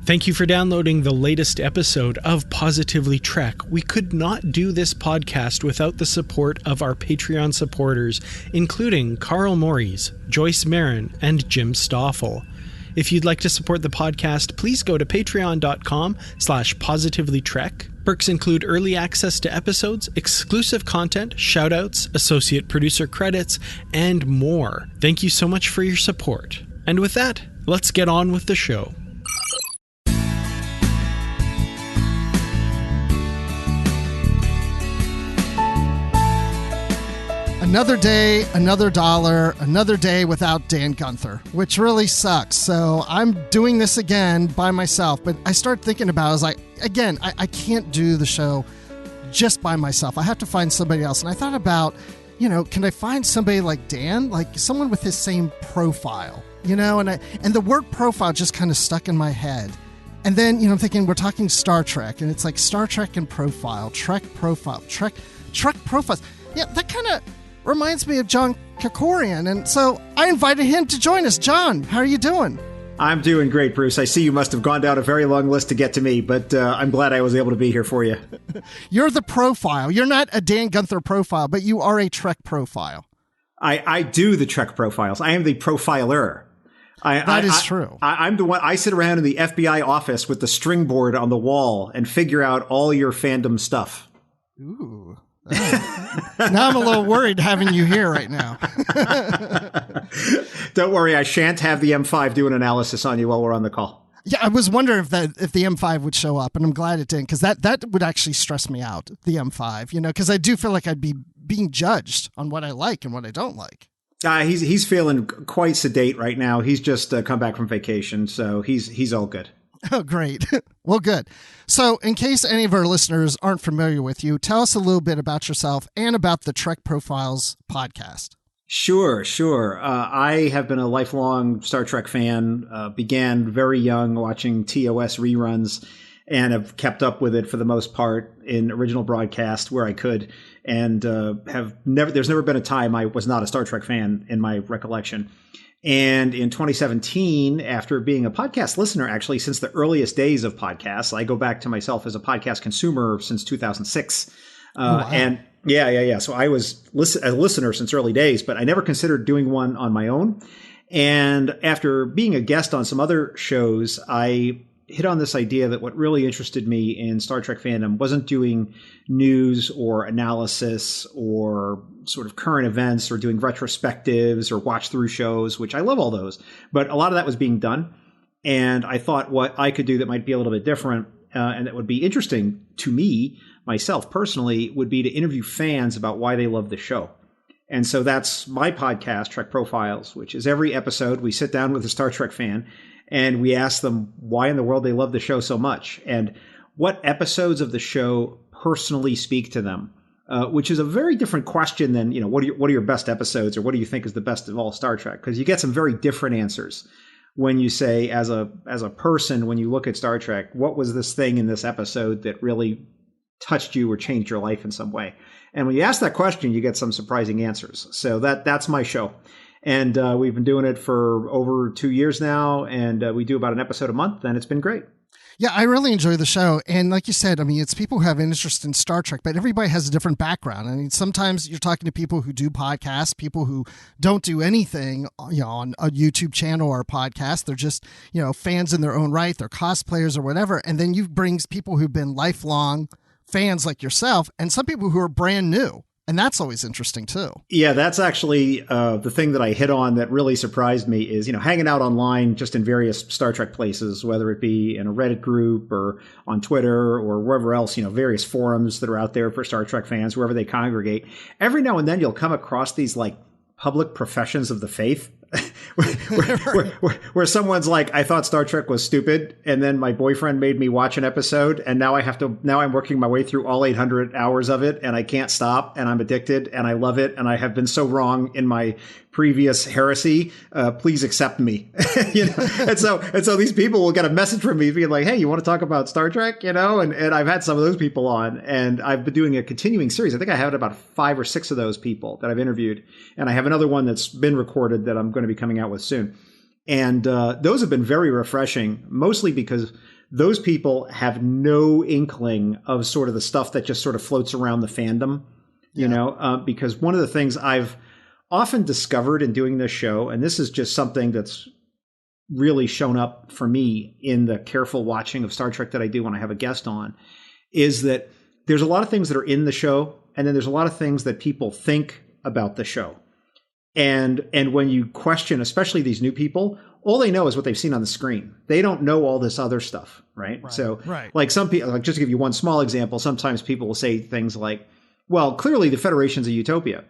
Thank you for downloading the latest episode of Positively Trek. We could not do this podcast without the support of our Patreon supporters, including Carl Morris, Joyce Marin, and Jim Stoffel. If you'd like to support the podcast, please go to patreon.com/positivelytrek. Perks include early access to episodes, exclusive content, shoutouts, associate producer credits, and more. Thank you so much for your support. And with that, let's get on with the show. Another day, another dollar, another day without Dan Gunther, which really sucks. So I'm doing this again by myself, but I start thinking about it, I was like, again, I can't do the show just by myself. I have to find somebody else. And I thought about, can I find somebody like Dan, like someone with his same profile, and the word profile just kind of stuck in my head. And then, I'm thinking we're talking Star Trek, and it's like Star Trek and profile, Trek profile, Trek profiles. Yeah, that kind of reminds me of John Krikorian, and so I invited him to join us. John, how are you doing? I'm doing great, Bruce. I see you must have gone down a very long list to get to me, but I'm glad I was able to be here for you. You're the profile. You're not a Dan Gunther profile, but you are a Trek profile. I do the Trek profiles. I am the profiler. That is true. I'm the one. I sit around in the FBI office with the string board on the wall and figure out all your fandom stuff. Ooh. Now I'm a little worried having you here right now. Don't worry, I shan't have the M5 do an analysis on you while we're on the call. Yeah, I was wondering if the M5 would show up, and I'm glad it didn't, because that would actually stress me out, the M5, because I do feel like I'd be being judged on what I like and what I don't like. He's feeling quite sedate right now. He's just come back from vacation, so he's all good. Oh, great. Well, good. So in case any of our listeners aren't familiar with you, tell us a little bit about yourself and about the Trek Profiles podcast. Sure. I have been a lifelong Star Trek fan, began very young watching TOS reruns, and have kept up with it for the most part in original broadcast where I could, and there's never been a time I was not a Star Trek fan in my recollection. And in 2017, after being a podcast listener, actually, since the earliest days of podcasts, I go back to myself as a podcast consumer since 2006. Wow. And yeah. So I was a listener since early days, but I never considered doing one on my own. And after being a guest on some other shows, I hit on this idea that what really interested me in Star Trek fandom wasn't doing news or analysis or sort of current events or doing retrospectives or watch through shows, which I love all those, but a lot of that was being done. And I thought what I could do that might be a little bit different and that would be interesting to me, myself personally, would be to interview fans about why they love the show. And so that's my podcast, Trek Profiles, which is every episode we sit down with a Star Trek fan and we ask them why in the world they love the show so much and what episodes of the show personally speak to them, which is a very different question than, what are your best episodes or what do you think is the best of all Star Trek? Because you get some very different answers when you say, as a person, when you look at Star Trek, what was this thing in this episode that really touched you or changed your life in some way? And when you ask that question, you get some surprising answers. So that's my show. And we've been doing it for over 2 years now, and we do about an episode a month, and it's been great. Yeah, I really enjoy the show. And like you said, it's people who have an interest in Star Trek, but everybody has a different background. Sometimes you're talking to people who do podcasts, people who don't do anything, on a YouTube channel or a podcast. They're just, fans in their own right. They're cosplayers or whatever. And then you bring people who've been lifelong fans like yourself and some people who are brand new. And that's always interesting, too. Yeah, that's actually the thing that I hit on that really surprised me is, hanging out online just in various Star Trek places, whether it be in a Reddit group or on Twitter or wherever else, various forums that are out there for Star Trek fans, wherever they congregate. Every now and then you'll come across these public professions of the faith where someone's like, I thought Star Trek was stupid, and then my boyfriend made me watch an episode, and now I'm working my way through all 800 hours of it, and I can't stop, and I'm addicted, and I love it, and I have been so wrong in my previous heresy. Please accept me. And so these people will get a message from me being like, hey, you want to talk about Star Trek? And I've had some of those people on, and I've been doing a continuing series. I think I had about 5 or 6 of those people that I've interviewed, and I have another one that's been recorded that I'm going to be coming out with soon. And those have been very refreshing, mostly because those people have no inkling of sort of the stuff that just sort of floats around the fandom, you know, because one of the things I've often discovered in doing this show, and this is just something that's really shown up for me in the careful watching of Star Trek that I do when I have a guest on, is that there's a lot of things that are in the show, and then there's a lot of things that people think about the show. And when you question, especially these new people, all they know is what they've seen on the screen. They don't know all this other stuff, right? So, like some people, like just to give you one small example, sometimes people will say things like, well, clearly the Federation's a utopia.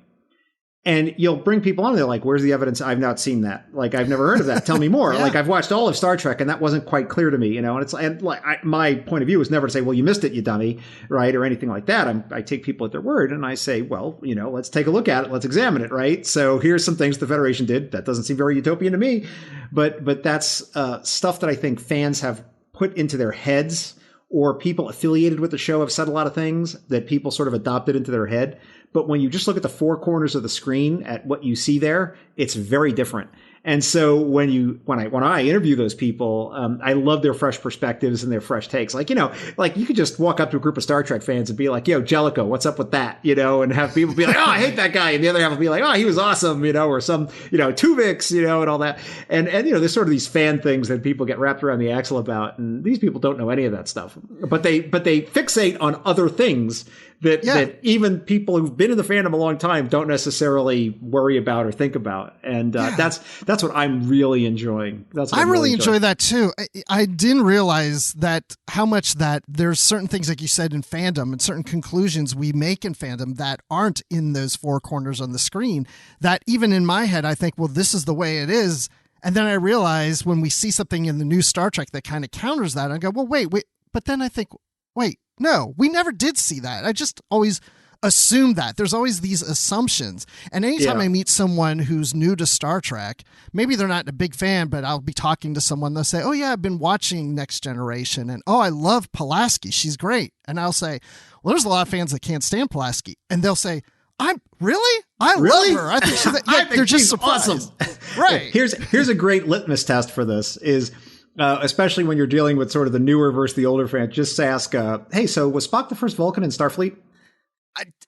And you'll bring people on, they're like, where's the evidence? I've not seen that. Like, I've never heard of that. Tell me more. Like, I've watched all of Star Trek, and that wasn't quite clear to me, you know? And it's like, my point of view is never to say, well, you missed it, you dummy, right? Or anything like that. I take people at their word, and I say, well, you know, let's take a look at it. Let's examine it, right? So here's some things the Federation did. That doesn't seem very utopian to me. But that's stuff that I think fans have put into their heads, or people affiliated with the show have said a lot of things that people sort of adopted into their head. But when you just look at the four corners of the screen at what you see there, it's very different. And so when I interview those people, I love their fresh perspectives and their fresh takes. Like, you know, like you could just walk up to a group of Star Trek fans and be like, yo, Jellicoe, what's up with that? You know, and have people be like, oh, I hate that guy. And the other half will be like, oh, he was awesome, you know, or some, you know, Tuvix, you know, and all that. And, you know, there's sort of these fan things that people get wrapped around the axle about. And these people don't know any of that stuff, but they fixate on other things that even people who've been in the fandom a long time don't necessarily worry about or think about. And that's what I'm really enjoying. I really enjoy that too. I didn't realize that how much that there's certain things, like you said, in fandom and certain conclusions we make in fandom that aren't in those four corners on the screen, that even in my head, I think, well, this is the way it is. And then I realize when we see something in the new Star Trek that kind of counters that, I go, well, wait. But then I think, wait, no, we never did see that. I just always assumed that. There's always these assumptions. And anytime I meet someone who's new to Star Trek, maybe they're not a big fan, but I'll be talking to someone. They'll say, oh, yeah, I've been watching Next Generation. And, oh, I love Pulaski. She's great. And I'll say, well, there's a lot of fans that can't stand Pulaski. And they'll say, I love her. I think she's they're just surprised. Awesome. Right. Here's a great litmus test for this is, especially when you're dealing with sort of the newer versus the older fans, just ask, hey, so was Spock the first Vulcan in Starfleet?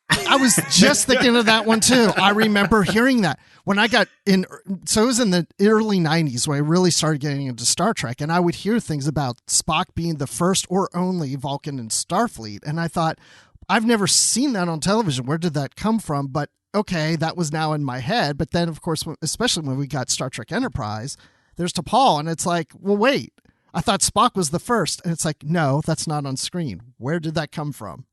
I was just thinking of that one too. I remember hearing that when I got in. So it was in the early 90s when I really started getting into Star Trek, and I would hear things about Spock being the first or only Vulcan in Starfleet. And I thought, I've never seen that on television. Where did that come from? But okay, that was now in my head. But then, of course, especially when we got Star Trek Enterprise, there's T'Pol, and it's like, well, wait, I thought Spock was the first. And it's like, no, that's not on screne. Where did that come from?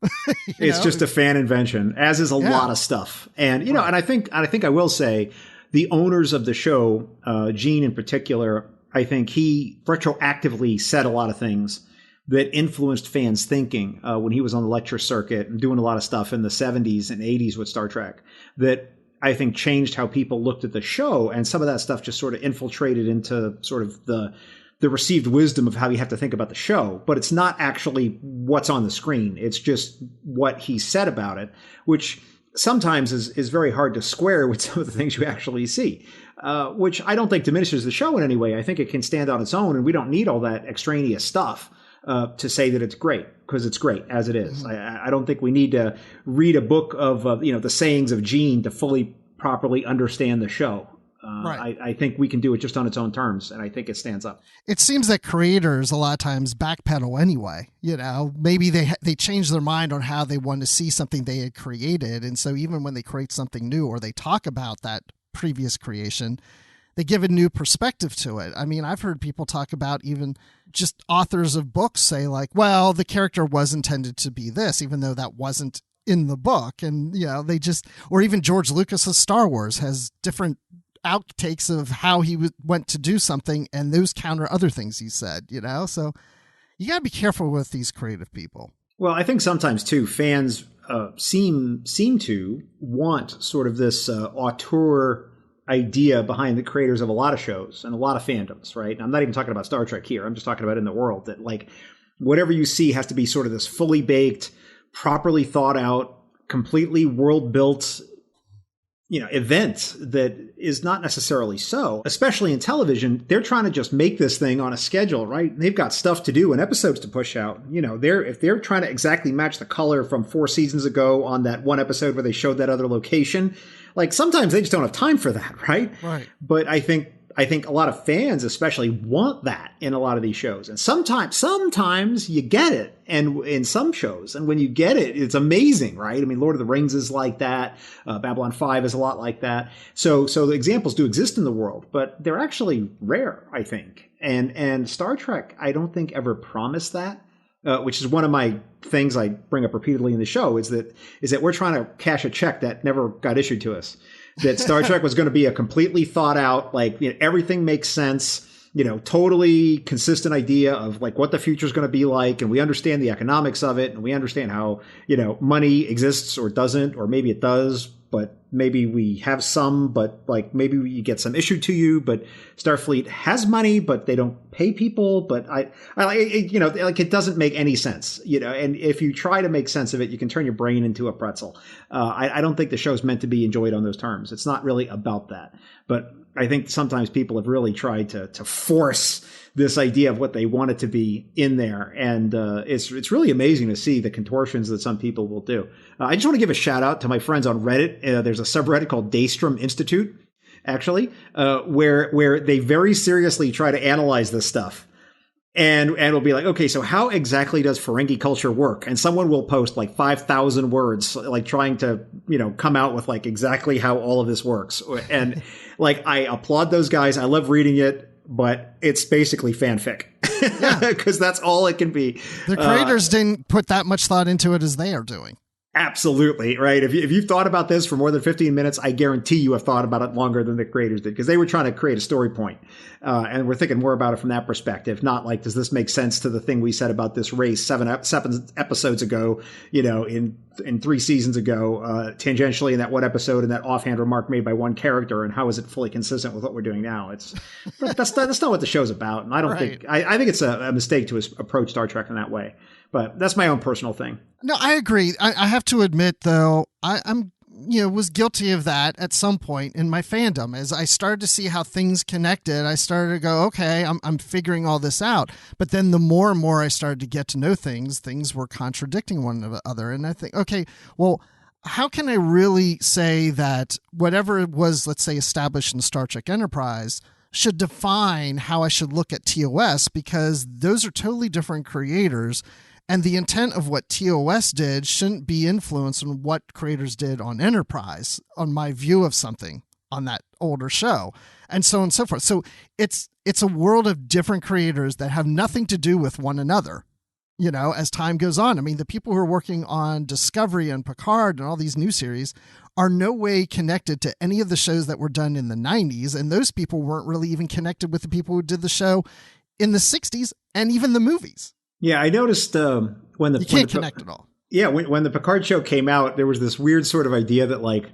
It's just a fan invention, as is a lot of stuff. And, you know, and I think I will say the owners of the show, Gene in particular, I think he retroactively said a lot of things that influenced fans' thinking when he was on the lecture circuit and doing a lot of stuff in the 70s and 80s with Star Trek that I think changed how people looked at the show. And some of that stuff just sort of infiltrated into sort of the received wisdom of how you have to think about the show. But it's not actually what's on the screen. It's just what he said about it, which sometimes is very hard to square with some of the things you actually see, which I don't think diminishes the show in any way. I think it can stand on its own, and we don't need all that extraneous stuff to say that it's great, because it's great as it is. Mm-hmm. I don't think we need to read a book of the sayings of Gene to fully properly understand the show. Right. I think we can do it just on its own terms, and I think it stands up. It seems that creators a lot of times backpedal anyway. You know, maybe they change their mind on how they want to see something they had created, and so even when they create something new or they talk about that previous creation, they give a new perspective to it. I mean, I've heard people talk about even just authors of books say like, well, the character was intended to be this, even though that wasn't in the book. And, you know, or even George Lucas's Star Wars has different outtakes of how he went to do something, and those counter other things he said, you know? So you got to be careful with these creative people. Well, I think sometimes too, fans seem to want sort of this auteur idea behind the creators of a lot of shows and a lot of fandoms, right? And I'm not even talking about Star Trek here. I'm just talking about in the world that like whatever you see has to be sort of this fully baked, properly thought out, completely world built, event that is not necessarily so. Especially in television, they're trying to just make this thing on a schedule, right? They've got stuff to do and episodes to push out. If they're trying to exactly match the color from 4 seasons ago on that one episode where they showed that other location, like sometimes they just don't have time for that, right? Right. But I think a lot of fans especially want that in a lot of these shows. And sometimes you get it and in some shows. And when you get it, it's amazing, right? I mean, Lord of the Rings is like that. Babylon 5 is a lot like that. So the examples do exist in the world, but they're actually rare, I think. And Star Trek, I don't think ever promised that. Which is one of my things I bring up repeatedly in the show is that we're trying to cash a check that never got issued to us. That Star Trek was going to be a completely thought out, like everything makes sense, totally consistent idea of like what the future is going to be like. And we understand the economics of it. And we understand how, money exists or doesn't, or maybe it does, but maybe we have some, but like maybe you get some issued to you, but Starfleet has money, but they don't pay people. But it doesn't make any sense, and if you try to make sense of it, you can turn your brain into a pretzel. I don't think the show's meant to be enjoyed on those terms. It's not really about that. But I think sometimes people have really tried to force this idea of what they want it to be in there. And it's really amazing to see the contortions that some people will do. I just want to give a shout out to my friends on Reddit. There's a subreddit called Daystrom Institute, actually, where they very seriously try to analyze this stuff. And it'll be like, okay, so how exactly does Ferengi culture work? And someone will post like 5,000 words, like trying to, come out with like exactly how all of this works. And like, I applaud those guys. I love reading it, but it's basically fanfic because that's all it can be. The creators didn't put that much thought into it as they are doing. Absolutely. Right. If you've thought about this for more than 15 minutes, I guarantee you have thought about it longer than the creators did because they were trying to create a story point. And we're thinking more about it from that perspective, not like, does this make sense to the thing we said about this race seven episodes ago, in 3 seasons ago, tangentially in that one episode and that offhand remark made by one character, and how is it fully consistent with what we're doing now? That's not what the show's about. And I don't think it's a mistake to approach Star Trek in that way. But that's my own personal thing. No, I agree. I have to admit, though, I'm was guilty of that at some point in my fandom. As I started to see how things connected, I started to go, okay, I'm figuring all this out. But then the more and more I started to get to know things were contradicting one another. And I think, okay, well, how can I really say that whatever it was, let's say, established in Star Trek Enterprise should define how I should look at TOS, because those are totally different creators. And the intent of what TOS did shouldn't be influenced on what creators did on Enterprise, on my view of something on that older show, and so on and so forth. So it's a world of different creators that have nothing to do with one another, as time goes on. I mean, the people who are working on Discovery and Picard and all these new series are no way connected to any of the shows that were done in the 90s. And those people weren't really even connected with the people who did the show in the 60s and even the movies. Yeah, I noticed when you can't connect at all. Yeah, when the Picard show came out, there was this weird sort of idea that like,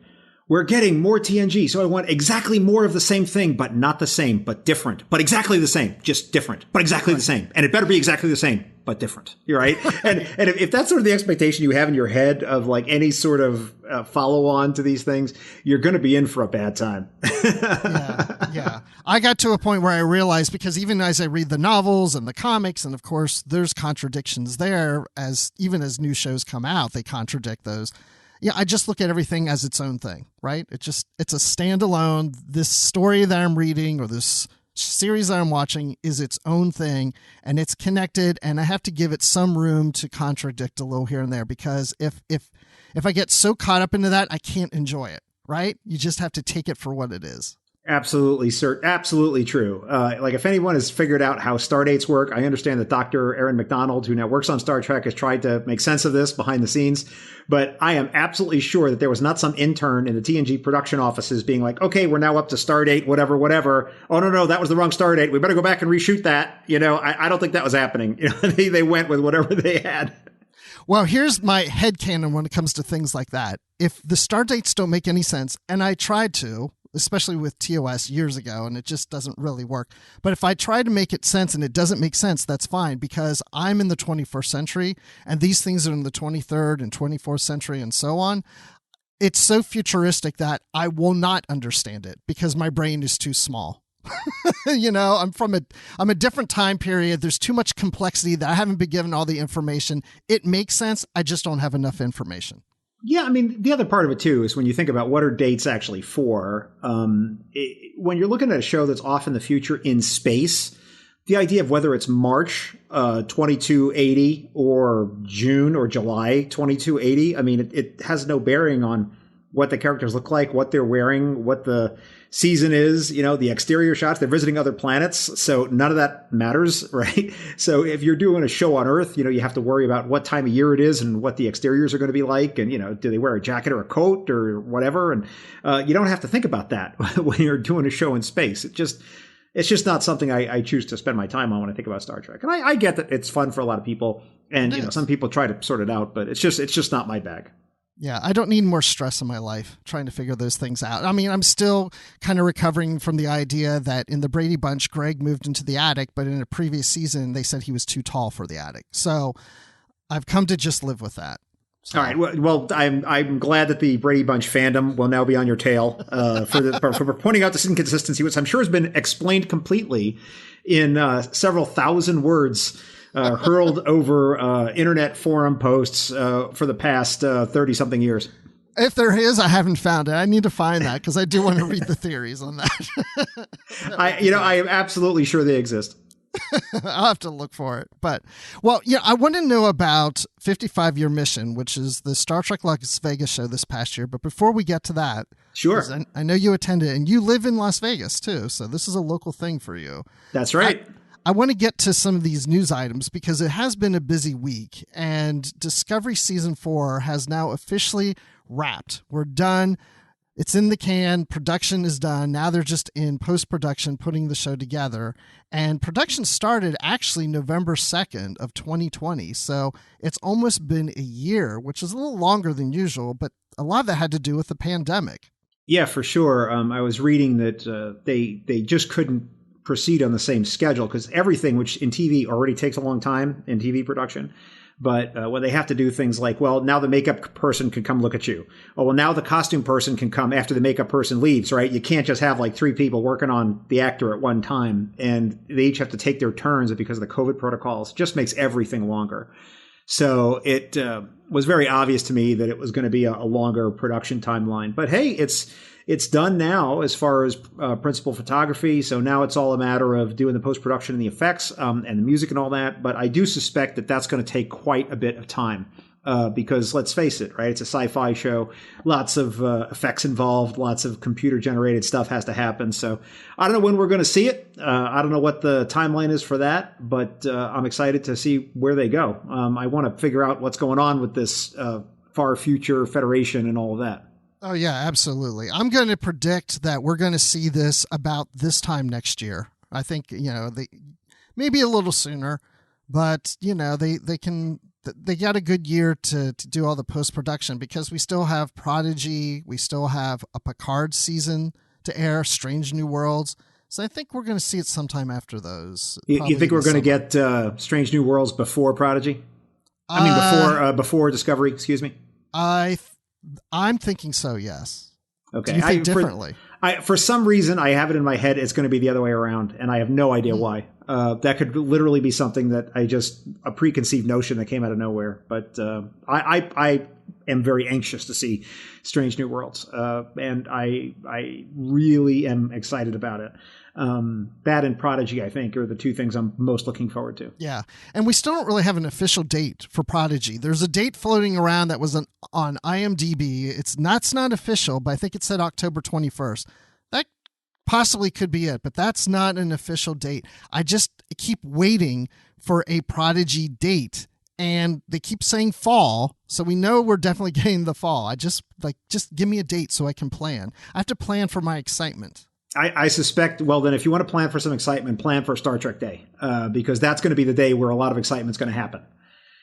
we're getting more TNG, so I want exactly more of the same thing, but not the same, but different, but exactly the same, just different, but exactly the same, and it better be exactly the same, but different. You're right, and if that's sort of the expectation you have in your head of like any sort of follow on to these things, you're going to be in for a bad time. Yeah. I got to a point where I realized, because even as I read the novels and the comics, and of course there's contradictions there, as even as new shows come out, they contradict those. Yeah, I just look at everything as its own thing, right? It's a standalone. This story that I'm reading or this series that I'm watching is its own thing, and it's connected, and I have to give it some room to contradict a little here and there, because if I get so caught up into that, I can't enjoy it, right? You just have to take it for what it is. Absolutely, sir. Absolutely true. Like if anyone has figured out how stardates work, I understand that Dr. Aaron McDonald, who now works on Star Trek, has tried to make sense of this behind the scenes. But I am absolutely sure that there was not some intern in the TNG production offices being like, okay, we're now up to stardate, whatever. Oh, no, that was the wrong stardate. We better go back and reshoot that. I don't think that was happening. They went with whatever they had. Well, here's my headcanon when it comes to things like that. If the stardates don't make any sense, and I tried to, especially with TOS years ago, and it just doesn't really work. But if I try to make it sense and it doesn't make sense, that's fine, because I'm in the 21st century and these things are in the 23rd and 24th century and so on. it's so futuristic that I will not understand it because my brain is too small. I'm a different time period. There's too much complexity that I haven't been given all the information. It makes sense. I just don't have enough information. Yeah, I mean, the other part of it, too, is when you think about what are dates actually for, when you're looking at a show that's off in the future in space, the idea of whether it's March 2280 or June or July 2280, I mean, it has no bearing on what the characters look like, what they're wearing, what the season is, the exterior shots. They're visiting other planets, so none of that matters, right? So if you're doing a show on Earth, you have to worry about what time of year it is and what the exteriors are going to be like, and do they wear a jacket or a coat or whatever? And you don't have to think about that when you're doing a show in space. It's just not something I choose to spend my time on when I think about Star Trek. And I get that it's fun for a lot of people, and some people try to sort it out, but it's just not my bag. Yeah, I don't need more stress in my life trying to figure those things out. I mean, I'm still kind of recovering from the idea that in the Brady Bunch, Greg moved into the attic, but in a previous season, they said he was too tall for the attic. So I've come to just live with that. So. All right. Well, I'm glad that the Brady Bunch fandom will now be on your tail for pointing out this inconsistency, which I'm sure has been explained completely in several thousand words hurled over internet forum posts for the past 30-something years. If there is, I haven't found it. I need to find that because I do want to read the theories on that. I am absolutely sure they exist. I'll have to look for it. But, I want to know about 55-Year Mission, which is the Star Trek Las Vegas show this past year. But before we get to that, sure. I know you attended, and you live in Las Vegas, too. So this is a local thing for you. That's right. I want to get to some of these news items because it has been a busy week, and Discovery Season 4 has now officially wrapped. We're done. It's in the can. Production is done. Now they're just in post-production putting the show together. And production started actually November 2nd of 2020. So it's almost been a year, which is a little longer than usual, but a lot of that had to do with the pandemic. Yeah, for sure. I was reading that they just couldn't proceed on the same schedule because everything, which in TV already takes a long time in TV production, but when they have to do things like, well, now the makeup person can come look at you. Oh, well, now the costume person can come after the makeup person leaves, right? You can't just have like 3 people working on the actor at one time, and they each have to take their turns because of the COVID protocols. It just makes everything longer. So it was very obvious to me that it was going to be a longer production timeline. But hey, it's done now as far as principal photography. So now it's all a matter of doing the post-production and the effects and the music and all that. But I do suspect that that's going to take quite a bit of time because let's face it, right? It's a sci-fi show. Lots of effects involved. Lots of computer-generated stuff has to happen. So I don't know when we're going to see it. I don't know what the timeline is for that, but I'm excited to see where they go. I want to figure out what's going on with this far future Federation and all of that. Oh, yeah, absolutely. I'm going to predict that we're going to see this about this time next year. I think, maybe a little sooner, but, they got a good year to do all the post-production because we still have Prodigy. We still have a Picard season to air, Strange New Worlds. So I think we're going to see it sometime after those. You think we're going to get Strange New Worlds before Prodigy? Before Discovery, excuse me? I'm thinking so, yes. Okay. Do you think differently? For some reason, I have it in my head it's going to be the other way around, and I have no idea why. That could literally be something that a preconceived notion that came out of nowhere. But I am very anxious to see Strange New Worlds, and I really am excited about it. That and Prodigy, I think, are the 2 things I'm most looking forward to. Yeah. And we still don't really have an official date for Prodigy. There's a date floating around that was on IMDb. That's not official, but I think it said October 21st. That possibly could be it, but that's not an official date. I just keep waiting for a Prodigy date, and they keep saying fall. So we know we're definitely getting the fall. Just give me a date so I can plan. I have to plan for my excitement. I suspect, well, then if you want to plan for some excitement, plan for Star Trek Day, because that's going to be the day where a lot of excitement is going to happen.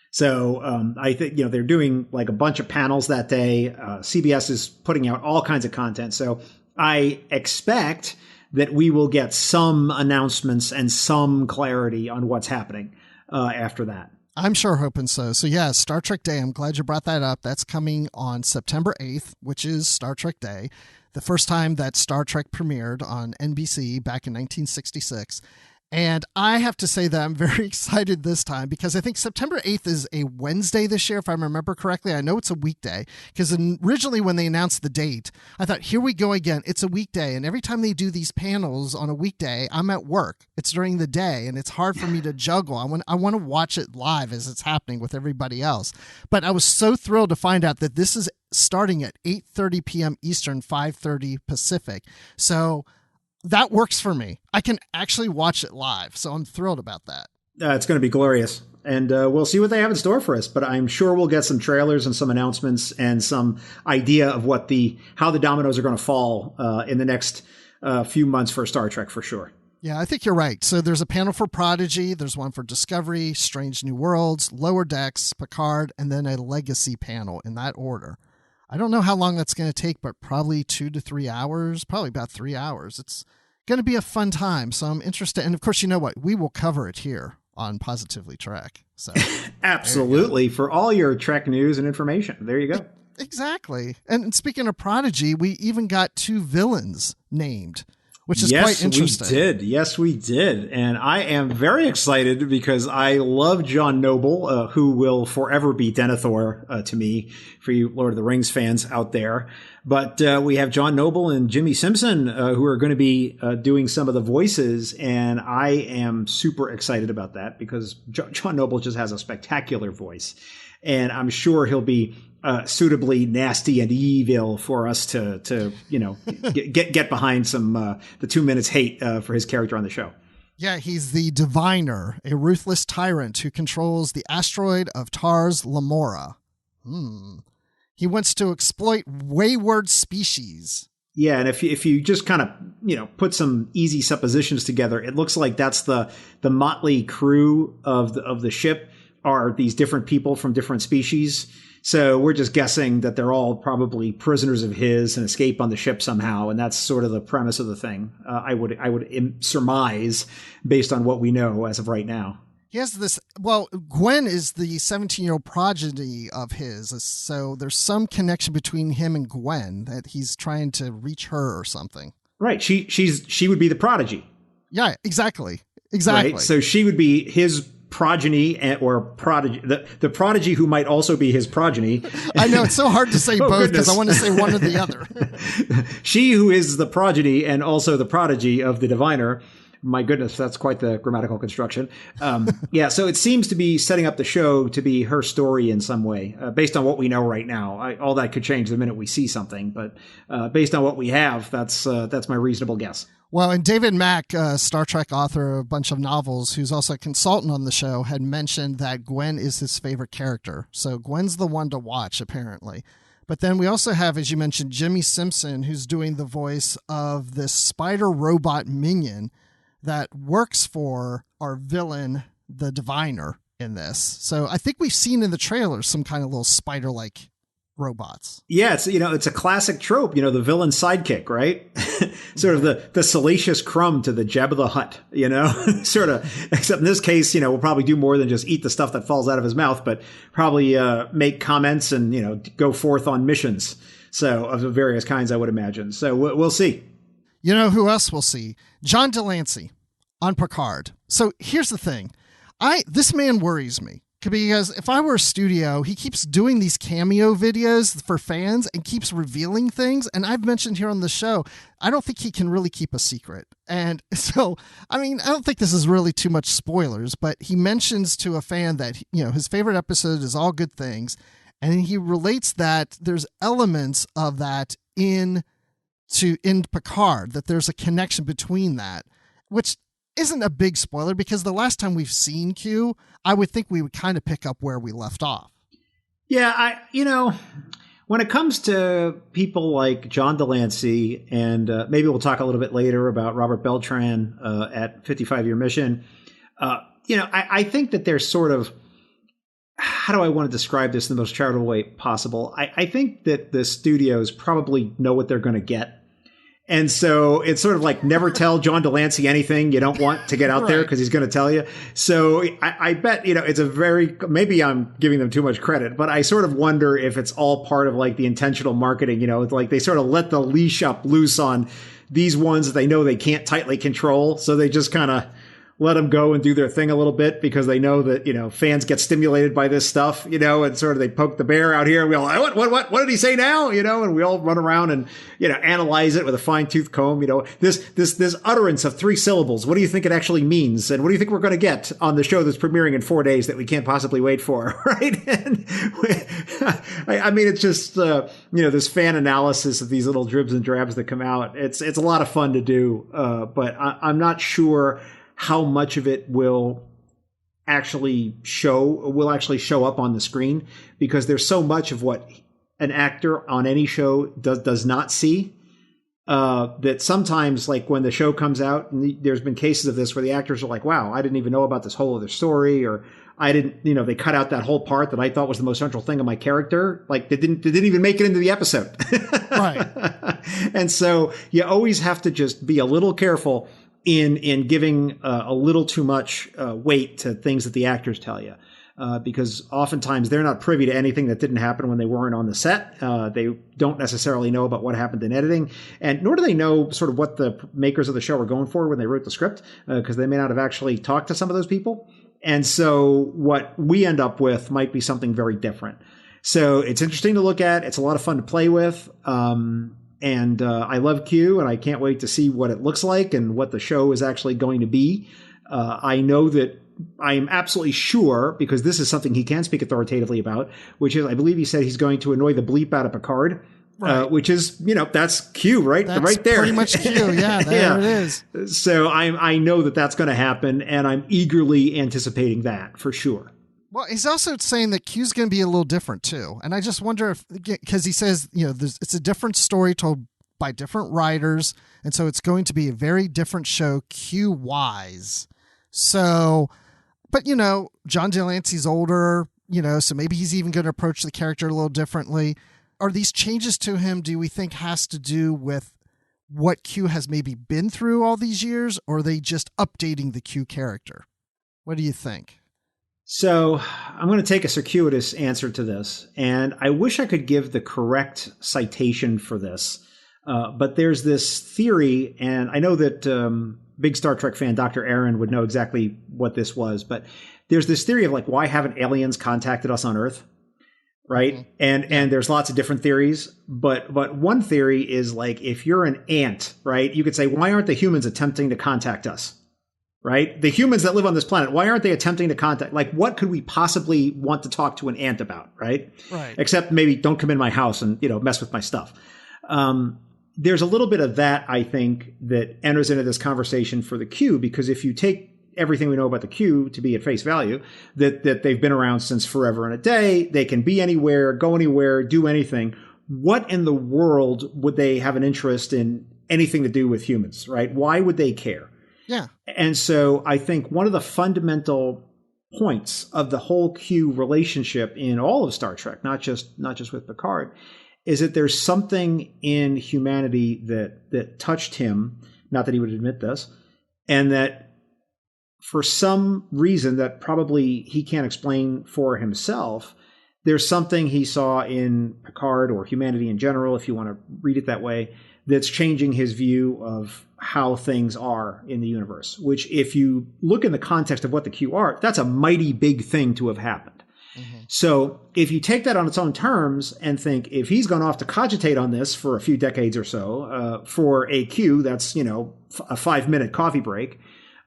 So I think, they're doing like a bunch of panels that day. CBS is putting out all kinds of content. So I expect that we will get some announcements and some clarity on what's happening after that. I'm sure hoping so. So yeah, Star Trek Day. I'm glad you brought that up. That's coming on September 8th, which is Star Trek Day. The first time that Star Trek premiered on NBC back in 1966. And I have to say that I'm very excited this time because I think September 8th is a Wednesday this year, if I remember correctly. I know it's a weekday because originally when they announced the date, I thought, here we go again. It's a weekday. And every time they do these panels on a weekday, I'm at work. It's during the day and it's hard for me to juggle. I want to watch it live as it's happening with everybody else. But I was so thrilled to find out that this is starting at 8:30 p.m. Eastern, 5:30 Pacific. So that works for me. I can actually watch it live, so I'm thrilled about that. It's going to be glorious, and we'll see what they have in store for us. But I'm sure we'll get some trailers and some announcements and some idea of how the dominoes are going to fall in the next few months for Star Trek for sure. Yeah, I think you're right. So there's a panel for Prodigy, there's one for Discovery, Strange New Worlds, Lower Decks, Picard, and then a Legacy panel in that order. I don't know how long that's going to take, but probably 2 to 3 hours, probably about 3 hours. It's going to be a fun time. So I'm interested. And of course, you know what? We will cover it here on Positively Trek. So absolutely. For all your Trek news and information. There you go. Exactly. And speaking of Prodigy, we even got 2 villains named, which is quite interesting. Yes, we did. And I am very excited because I love John Noble, who will forever be Denethor to me, for you Lord of the Rings fans out there. But we have John Noble and Jimmy Simpson, who are going to be doing some of the voices. And I am super excited about that because John Noble just has a spectacular voice. And I'm sure he'll be suitably nasty and evil for us to get behind some the 2 minutes hate for his character on the show. Yeah, he's the Diviner, a ruthless tyrant who controls the asteroid of Tars Lamora. He wants to exploit wayward species. Yeah, and if you just kind of put some easy suppositions together, it looks like that's the motley crew of the ship are these different people from different species. So we're just guessing that they're all probably prisoners of his and escape on the ship somehow, and that's sort of the premise of the thing. I would surmise based on what we know as of right now. He has this. Well, Gwen is the 17-year-old progeny of his, so there's some connection between him and Gwen that he's trying to reach her or something. Right. She would be the prodigy. Yeah. Exactly. Right? So she would be his progeny or prodigy, the prodigy who might also be his progeny. I know it's so hard to say both because I want to say one or the other. She who is the progeny and also the prodigy of the diviner. My goodness, that's quite the grammatical construction. Yeah, so it seems to be setting up the show to be her story in some way, based on what we know right now. All that could change the minute we see something, but based on what we have, that's my reasonable guess. Well, and David Mack, Star Trek author of a bunch of novels, who's also a consultant on the show, had mentioned that Gwen is his favorite character. So Gwen's the one to watch, apparently. But then we also have, as you mentioned, Jimmy Simpson, who's doing the voice of this spider robot minion that works for our villain, the Diviner, in this. So I think we've seen in the trailer some kind of little spider-like robots. Yeah, it's a classic trope, the villain sidekick, right? Sort of the salacious crumb to the Jabba the Hutt, sort of, except in this case, we'll probably do more than just eat the stuff that falls out of his mouth, but probably make comments and, go forth on missions. So of various kinds, I would imagine. So we'll see. You know who else we'll see? John Lancie on Picard. So here's the thing. This man worries me because if I were a studio, he keeps doing these cameo videos for fans and keeps revealing things. And I've mentioned here on the show, I don't think he can really keep a secret. And so, I don't think this is really too much spoilers, but he mentions to a fan that, his favorite episode is All Good Things. And he relates that there's elements of that in Picard, that there's a connection between that, which isn't a big spoiler because the last time we've seen Q, I would think we would kind of pick up where we left off. Yeah, when it comes to people like John Lancie, and maybe we'll talk a little bit later about Robert Beltran at 55-Year Mission, I think that there's sort of, how do I want to describe this in the most charitable way possible? I think that the studios probably know what they're going to get. And so it's sort of like never tell John Delancey anything you don't want to get out there because he's going to tell you. So I bet, it's a maybe I'm giving them too much credit, but I sort of wonder if it's all part of like the intentional marketing, it's like they sort of let the leash up loose on these ones that they know they can't tightly control. So they just kind of let them go and do their thing a little bit because they know that, fans get stimulated by this stuff, and sort of they poke the bear out here. We all, what did he say now? And we all run around and, analyze it with a fine tooth comb, this utterance of 3 syllables. What do you think it actually means? And what do you think we're going to get on the show that's premiering in 4 days that we can't possibly wait for? Right. And I mean, it's just, this fan analysis of these little dribs and drabs that come out. It's a lot of fun to do. But I'm not sure how much of it will actually show up on the screen, because there's so much of what an actor on any show does not see that sometimes, like when the show comes out, and there's been cases of this where the actors are like, wow, I didn't even know about this whole other story, or I didn't, they cut out that whole part that I thought was the most central thing of my character. Like they didn't even make it into the episode. Right. And so you always have to just be a little careful in giving a little too much weight to things that the actors tell you, because oftentimes they're not privy to anything that didn't happen when they weren't on the set. They don't necessarily know about what happened in editing, and nor do they know sort of what the makers of the show were going for when they wrote the script, because they may not have actually talked to some of those people. And so what we end up with might be something very different. So it's interesting to look at. It's a lot of fun to play with. And I love Q, and I can't wait to see what it looks like and what the show is actually going to be. I know that I am absolutely sure, because this is something he can speak authoritatively about, which is, I believe he said he's going to annoy the bleep out of Picard, which is, that's Q, right? That's right there. Pretty much Q, yeah, there it is. So I know that that's going to happen, and I'm eagerly anticipating that for sure. Well, he's also saying that Q's going to be a little different too. And I just wonder if, because he says, it's a different story told by different writers. And so it's going to be a very different show Q-wise. So, but John Delancey's older, so maybe he's even going to approach the character a little differently. Are these changes to him, do we think has to do with what Q has maybe been through all these years, or are they just updating the Q character? What do you think? So I'm going to take a circuitous answer to this, and I wish I could give the correct citation for this. But there's this theory, and I know that big Star Trek fan Dr. Aaron would know exactly what this was, but there's this theory of like, why haven't aliens contacted us on Earth? Right. Mm-hmm. And there's lots of different theories, but one theory is like, if you're an ant, right, you could say, why aren't the humans attempting to contact us? Right? The humans that live on this planet, why aren't they attempting to contact? Like, what could we possibly want to talk to an ant about? Right. Except maybe don't come in my house and, mess with my stuff. There's a little bit of that, I think, that enters into this conversation for the Q, because if you take everything we know about the Q to be at face value, that they've been around since forever and a day, they can be anywhere, go anywhere, do anything. What in the world would they have an interest in anything to do with humans? Right? Why would they care? Yeah. And so I think one of the fundamental points of the whole Q relationship in all of Star Trek, not just with Picard, is that there's something in humanity that touched him, not that he would admit this, and that for some reason that probably he can't explain for himself, there's something he saw in Picard, or humanity in general, if you want to read it that way, that's changing his view of how things are in the universe, which if you look in the context of what the Q are, that's a mighty big thing to have happened. Mm-hmm. So if you take that on its own terms and think, if he's gone off to cogitate on this for a few decades or so, for a Q, that's, a 5-minute coffee break.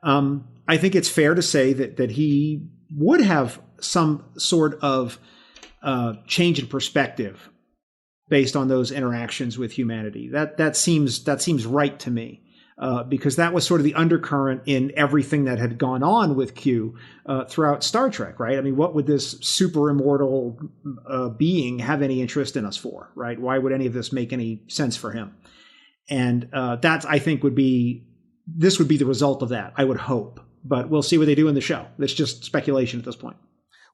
I think it's fair to say that he would have some sort of change in perspective based on those interactions with humanity. That seems right to me, because that was sort of the undercurrent in everything that had gone on with Q throughout Star Trek, right? I mean, what would this super immortal being have any interest in us for, right? Why would any of this make any sense for him? And that, I think, would be the result of that, I would hope. But we'll see what they do in the show. That's just speculation at this point.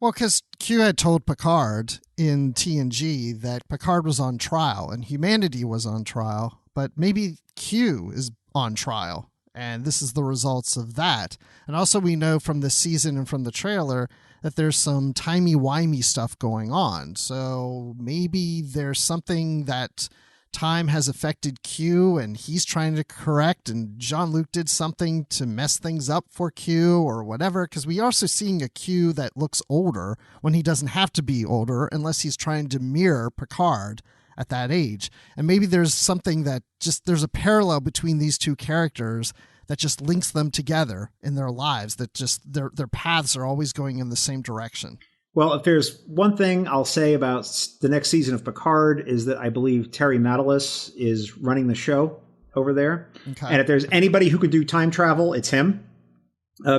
Well, because Q had told Picard in TNG that Picard was on trial and humanity was on trial, but maybe Q is on trial. And this is the results of that. And also we know from the season and from the trailer that there's some timey-wimey stuff going on. So maybe there's something that time has affected Q and he's trying to correct, and Jean-Luc did something to mess things up for Q or whatever, because we are also seeing a Q that looks older when he doesn't have to be older unless he's trying to mirror Picard at that age. And maybe there's something that just, there's a parallel between these two characters that just links them together in their lives, that just their paths are always going in the same direction. Well, if there's one thing I'll say about the next season of Picard is that I believe Terry Matalas is running the show over there. Okay. And if there's anybody who could do time travel, it's him,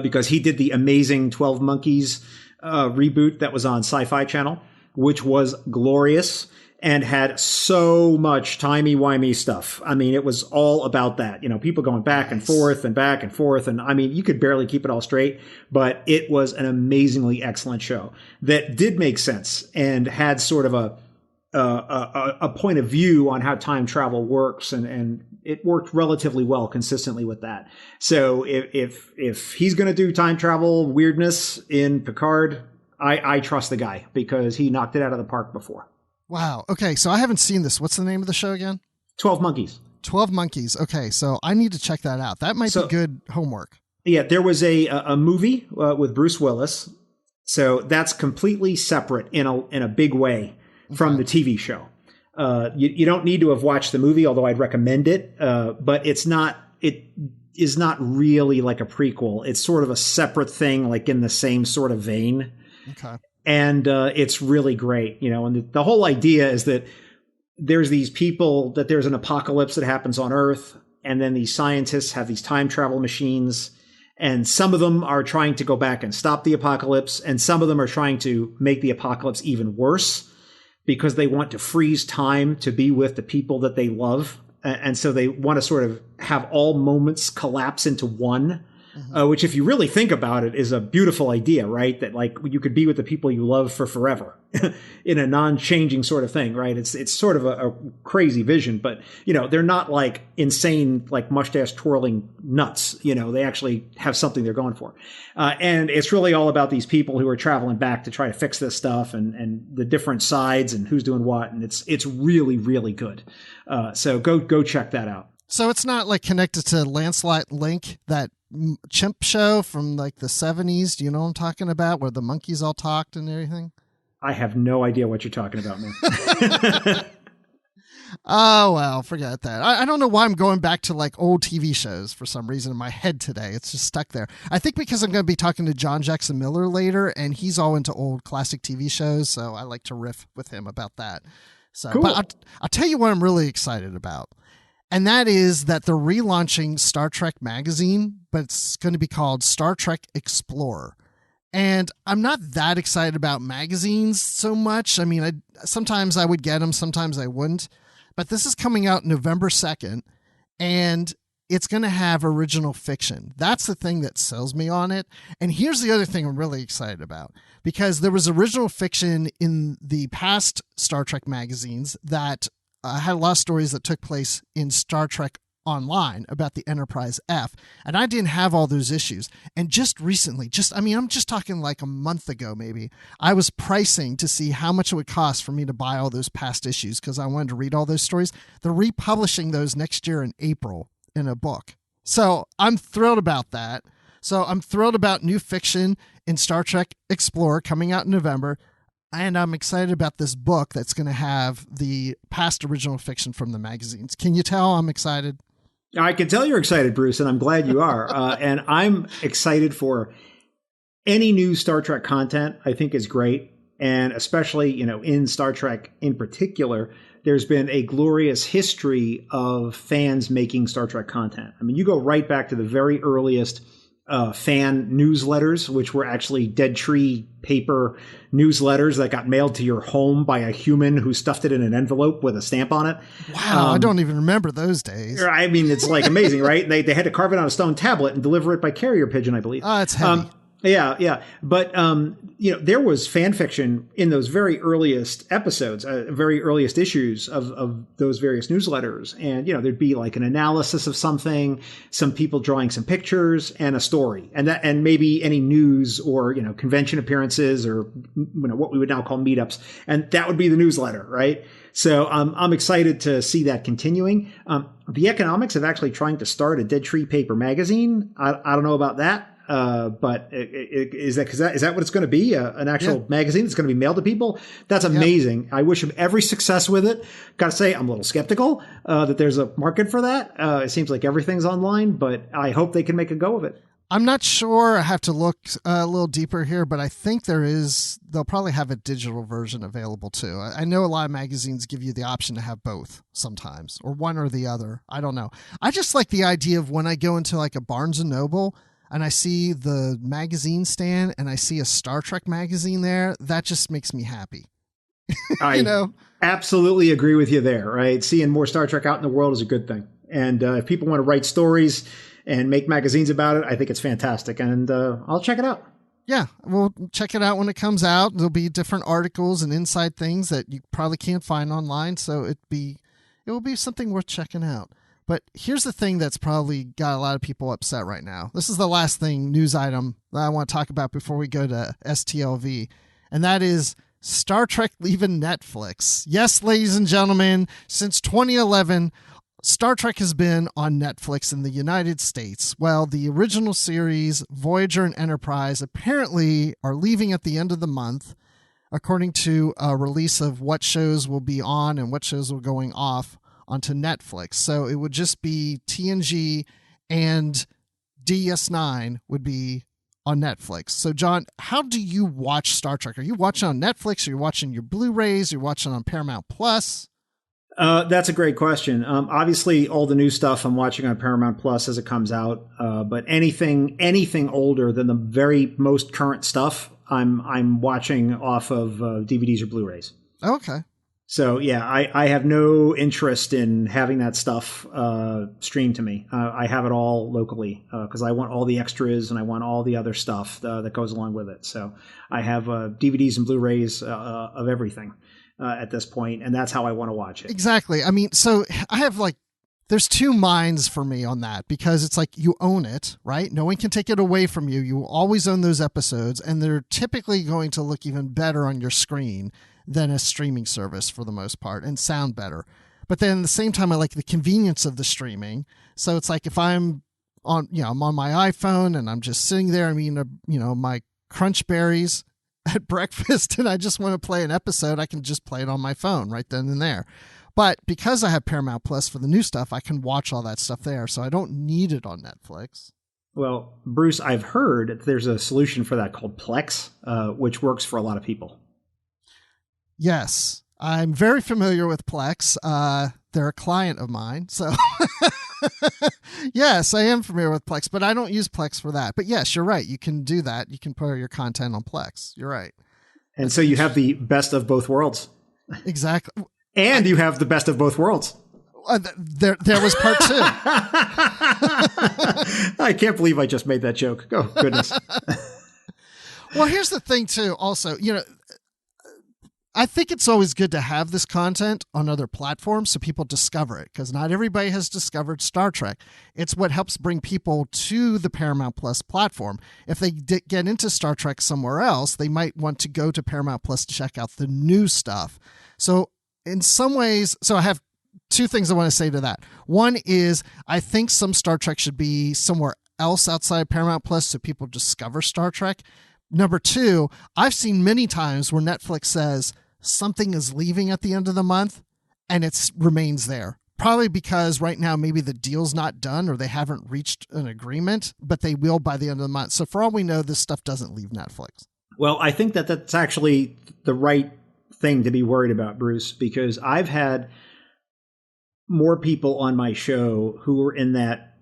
because he did the amazing 12 Monkeys reboot that was on Sci-Fi Channel, which was glorious and had so much timey-wimey stuff. I mean, it was all about that. You know, people going back and forth and back and forth. And I mean, you could barely keep it all straight, but it was an amazingly excellent show that did make sense and had sort of a point of view on how time travel works. And it worked relatively well consistently with that. So if he's going to do time travel weirdness in Picard, I trust the guy because he knocked it out of the park before. Wow. Okay, so I haven't seen this. What's the name of the show again? 12 Monkeys. 12 Monkeys. Okay, so I need to check that out. That might be good homework. Yeah, there was a movie with Bruce Willis. So that's completely separate in a big way from the TV show. You don't need to have watched the movie, although I'd recommend it. But it is not really like a prequel. It's sort of a separate thing, like in the same sort of vein. Okay. And it's really great, you know, and the whole idea is that there's these people, that there's an apocalypse that happens on Earth, and then these scientists have these time travel machines, and some of them are trying to go back and stop the apocalypse, and some of them are trying to make the apocalypse even worse because they want to freeze time to be with the people that they love. And so they want to sort of have all moments collapse into one. Which, if you really think about it, is a beautiful idea, right? That like you could be with the people you love for forever in a non-changing sort of thing, right? It's sort of a crazy vision, but you know, they're not like insane, like mustache twirling nuts. You know, they actually have something they're going for. And it's really all about these people who are traveling back to try to fix this stuff and the different sides and who's doing what. And it's really, really good. So go check that out. So it's not like connected to Lancelot Link, that chimp show from like the 70s. Do you know what I'm talking about? Where the monkeys all talked and everything? I have no idea what you're talking about, man. Oh, well, forget that. I don't know why I'm going back to like old TV shows for some reason in my head today. It's just stuck there. I think because I'm going to be talking to John Jackson Miller later, and he's all into old classic TV shows. So I like to riff with him about that. So, cool. But I'll tell you what I'm really excited about. And that is that they're relaunching Star Trek magazine, but it's going to be called Star Trek Explorer. And I'm not that excited about magazines so much. I mean, sometimes I would get them, sometimes I wouldn't. But this is coming out November 2nd, and it's going to have original fiction. That's the thing that sells me on it. And here's the other thing I'm really excited about, because there was original fiction in the past Star Trek magazines that had a lot of stories that took place in Star Trek Online about the Enterprise F, and I didn't have all those issues. And just recently, I'm just talking like a month ago maybe, I was pricing to see how much it would cost for me to buy all those past issues because I wanted to read all those stories. They're republishing those next year in April in a book. So I'm thrilled about that. So I'm thrilled about new fiction in Star Trek Explorer coming out in November. And I'm excited about this book that's going to have the past original fiction from the magazines. Can you tell I'm excited? I can tell you're excited, Bruce, and I'm glad you are. And I'm excited for any new Star Trek content. I think is great. And especially, you know, in Star Trek in particular, there's been a glorious history of fans making Star Trek content. I mean, you go right back to the very earliest fan newsletters, which were actually dead tree paper newsletters that got mailed to your home by a human who stuffed it in an envelope with a stamp on it. Wow, I don't even remember those days. I mean, it's like amazing, right? They had to carve it on a stone tablet and deliver it by carrier pigeon, I believe. Oh, it's heavy. Yeah, yeah. But, there was fan fiction in those very earliest episodes, very earliest issues of those various newsletters. And, there'd be like an analysis of something, some people drawing some pictures and a story, and maybe any news or, convention appearances or, what we would now call meetups. And that would be the newsletter, right? So I'm excited to see that continuing. The economics of actually trying to start a Dead Tree Paper magazine, I don't know about that. But is that what it's going to be? An actual magazine that's going to be mailed to people? That's amazing. I wish him every success with it. Got to say, I'm a little skeptical that there's a market for that. It seems like everything's online, but I hope they can make a go of it. I'm not sure. I have to look a little deeper here, but I think they'll probably have a digital version available too. I know a lot of magazines give you the option to have both sometimes, or one or the other. I don't know. I just like the idea of when I go into like a Barnes and Noble and I see the magazine stand and I see a Star Trek magazine there, that just makes me happy. I absolutely agree with you there, right? Seeing more Star Trek out in the world is a good thing. And if people want to write stories and make magazines about it, I think it's fantastic. And I'll check it out. Yeah, we'll check it out when it comes out. There'll be different articles and inside things that you probably can't find online. So it will be something worth checking out. But here's the thing that's probably got a lot of people upset right now. This is the last news item that I want to talk about before we go to STLV. And that is Star Trek leaving Netflix. Yes, ladies and gentlemen, since 2011, Star Trek has been on Netflix in the United States. Well, the original series, Voyager and Enterprise, apparently are leaving at the end of the month, according to a release of what shows will be on and what shows are going off onto Netflix. So it would just be TNG and DS9 would be on Netflix. So John, how do you watch Star Trek? Are you watching on Netflix? Are you watching your Blu-rays? Are you watching on Paramount Plus? That's a great question. Obviously, all the new stuff I'm watching on Paramount Plus as it comes out. But anything older than the very most current stuff, I'm watching off of DVDs or Blu-rays. Okay. So yeah, I have no interest in having that stuff streamed to me. I have it all locally because I want all the extras and I want all the other stuff that goes along with it. So I have DVDs and Blu-rays of everything at this point, and that's how I want to watch it. Exactly. I mean, so I have there's two minds for me on that because it's like you own it, right? No one can take it away from you. You will always own those episodes, and they're typically going to look even better on your screen than a streaming service for the most part and sound better. But then at the same time, I like the convenience of the streaming. So it's like if I'm on, I'm on my iPhone and I'm just sitting there, I'm eating, my crunch berries at breakfast and I just want to play an episode, I can just play it on my phone right then and there. But because I have Paramount Plus for the new stuff, I can watch all that stuff there. So I don't need it on Netflix. Well, Bruce, I've heard there's a solution for that called Plex, which works for a lot of people. Yes, I'm very familiar with Plex. They're a client of mine. So yes, I am familiar with Plex, but I don't use Plex for that. But yes, you're right. You can do that. You can put your content on Plex. You're right. And so you have the best of both worlds. Exactly. And you have the best of both worlds. There was part two. I can't believe I just made that joke. Oh, goodness. Well, here's the thing, too. Also, I think it's always good to have this content on other platforms so people discover it, because not everybody has discovered Star Trek. It's what helps bring people to the Paramount Plus platform. If they get into Star Trek somewhere else, they might want to go to Paramount Plus to check out the new stuff. So in some ways, I have two things I want to say to that. One is I think some Star Trek should be somewhere else outside Paramount Plus so people discover Star Trek. Number two, I've seen many times where Netflix says something is leaving at the end of the month and it remains there. Probably because right now maybe the deal's not done or they haven't reached an agreement, but they will by the end of the month. So for all we know, this stuff doesn't leave Netflix. Well, I think that's actually the right thing to be worried about, Bruce, because I've had more people on my show who were in that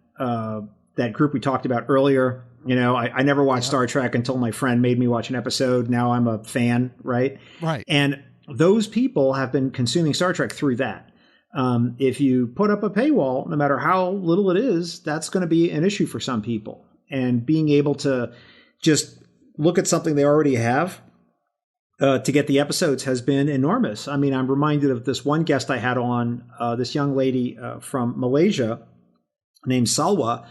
group we talked about earlier. I never watched Star Trek until my friend made me watch an episode. Now I'm a fan, right? Right. And those people have been consuming Star Trek through that. If you put up a paywall, no matter how little it is, that's going to be an issue for some people. And being able to just look at something they already have to get the episodes has been enormous. I mean, I'm reminded of this one guest I had on, this young lady from Malaysia named Salwa.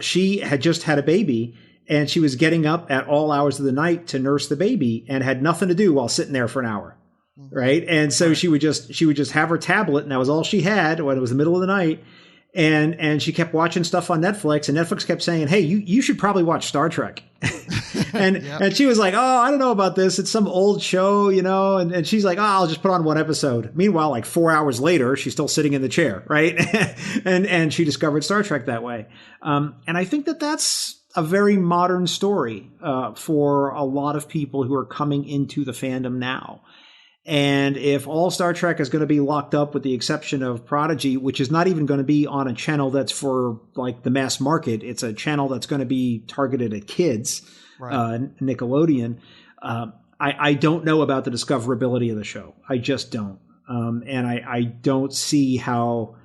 She had just had a baby, and she was getting up at all hours of the night to nurse the baby and had nothing to do while sitting there for an hour. Right. And so she would just have her tablet, and that was all she had when it was the middle of the night. And she kept watching stuff on Netflix, and Netflix kept saying, hey, you should probably watch Star Trek. And she was like, oh, I don't know about this. It's some old show, and she's like, oh, I'll just put on one episode. Meanwhile, like 4 hours later, she's still sitting in the chair. Right. and she discovered Star Trek that way. And I think that's a very modern story for a lot of people who are coming into the fandom now. And if all Star Trek is going to be locked up with the exception of Prodigy, which is not even going to be on a channel that's for like the mass market, it's a channel that's going to be targeted at kids, Nickelodeon. I don't know about the discoverability of the show. I just don't. And I don't see how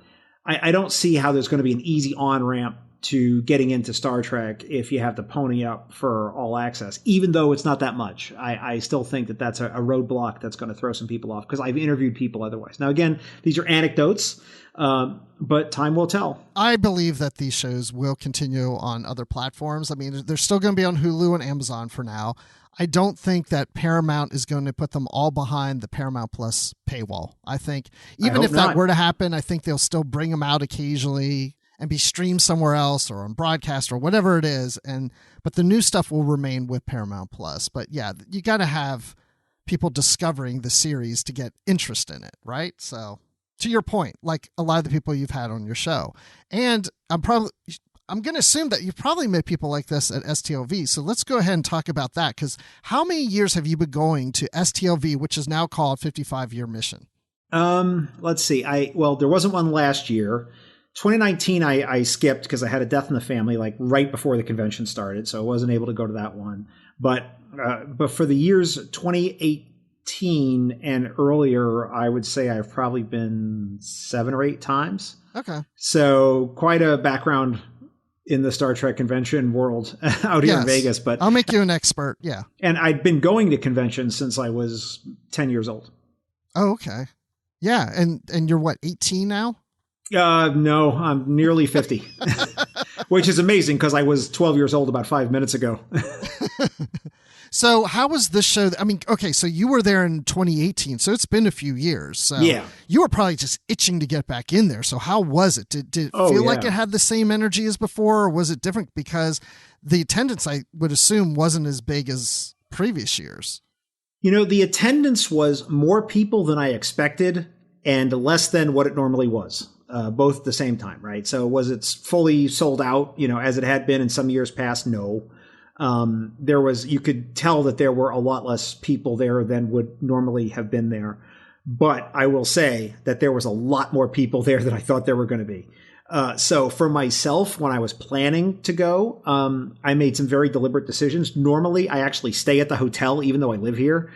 I don't see how there's going to be an easy on-ramp to getting into Star Trek if you have to pony up for all access, even though it's not that much. I still think that's a roadblock that's going to throw some people off, because I've interviewed people otherwise. Now, again, these are anecdotes, but time will tell. I believe that these shows will continue on other platforms. I mean, they're still going to be on Hulu and Amazon for now. I don't think that Paramount is going to put them all behind the Paramount Plus paywall. I think even if that were to happen, I think they'll still bring them out occasionally and be streamed somewhere else or on broadcast or whatever it is. But the new stuff will remain with Paramount Plus. But yeah, you got to have people discovering the series to get interest in it, right? So to your point, like a lot of the people you've had on your show, and I'm going to assume that you've probably met people like this at STLV. So let's go ahead and talk about that. Because how many years have you been going to STLV, which is now called 55-Year Mission? Let's see. There wasn't one last year. 2019, I skipped because I had a death in the family, like right before the convention started, so I wasn't able to go to that one. But for the years 2018 and earlier, I would say I've probably been 7 or 8 times. Okay. So quite a background in the Star Trek convention world out here in Vegas. But I'll make you an expert. Yeah. And I'd been going to conventions since I was 10 years old. Oh, okay. Yeah. And you're what, 18 now? No, I'm nearly 50, which is amazing because I was 12 years old about 5 minutes ago. So how was this show? I mean, okay, so you were there in 2018, so it's been a few years. So yeah. You were probably just itching to get back in there. So how was it? Did it feel like it had the same energy as before, or was it different? Because the attendance, I would assume, wasn't as big as previous years. The attendance was more people than I expected and less than what it normally was. Both at the same time, right? So was it fully sold out, as it had been in some years past? No. You could tell that there were a lot less people there than would normally have been there. But I will say that there was a lot more people there than I thought there were going to be. So for myself, when I was planning to go, I made some very deliberate decisions. Normally, I actually stay at the hotel, even though I live here,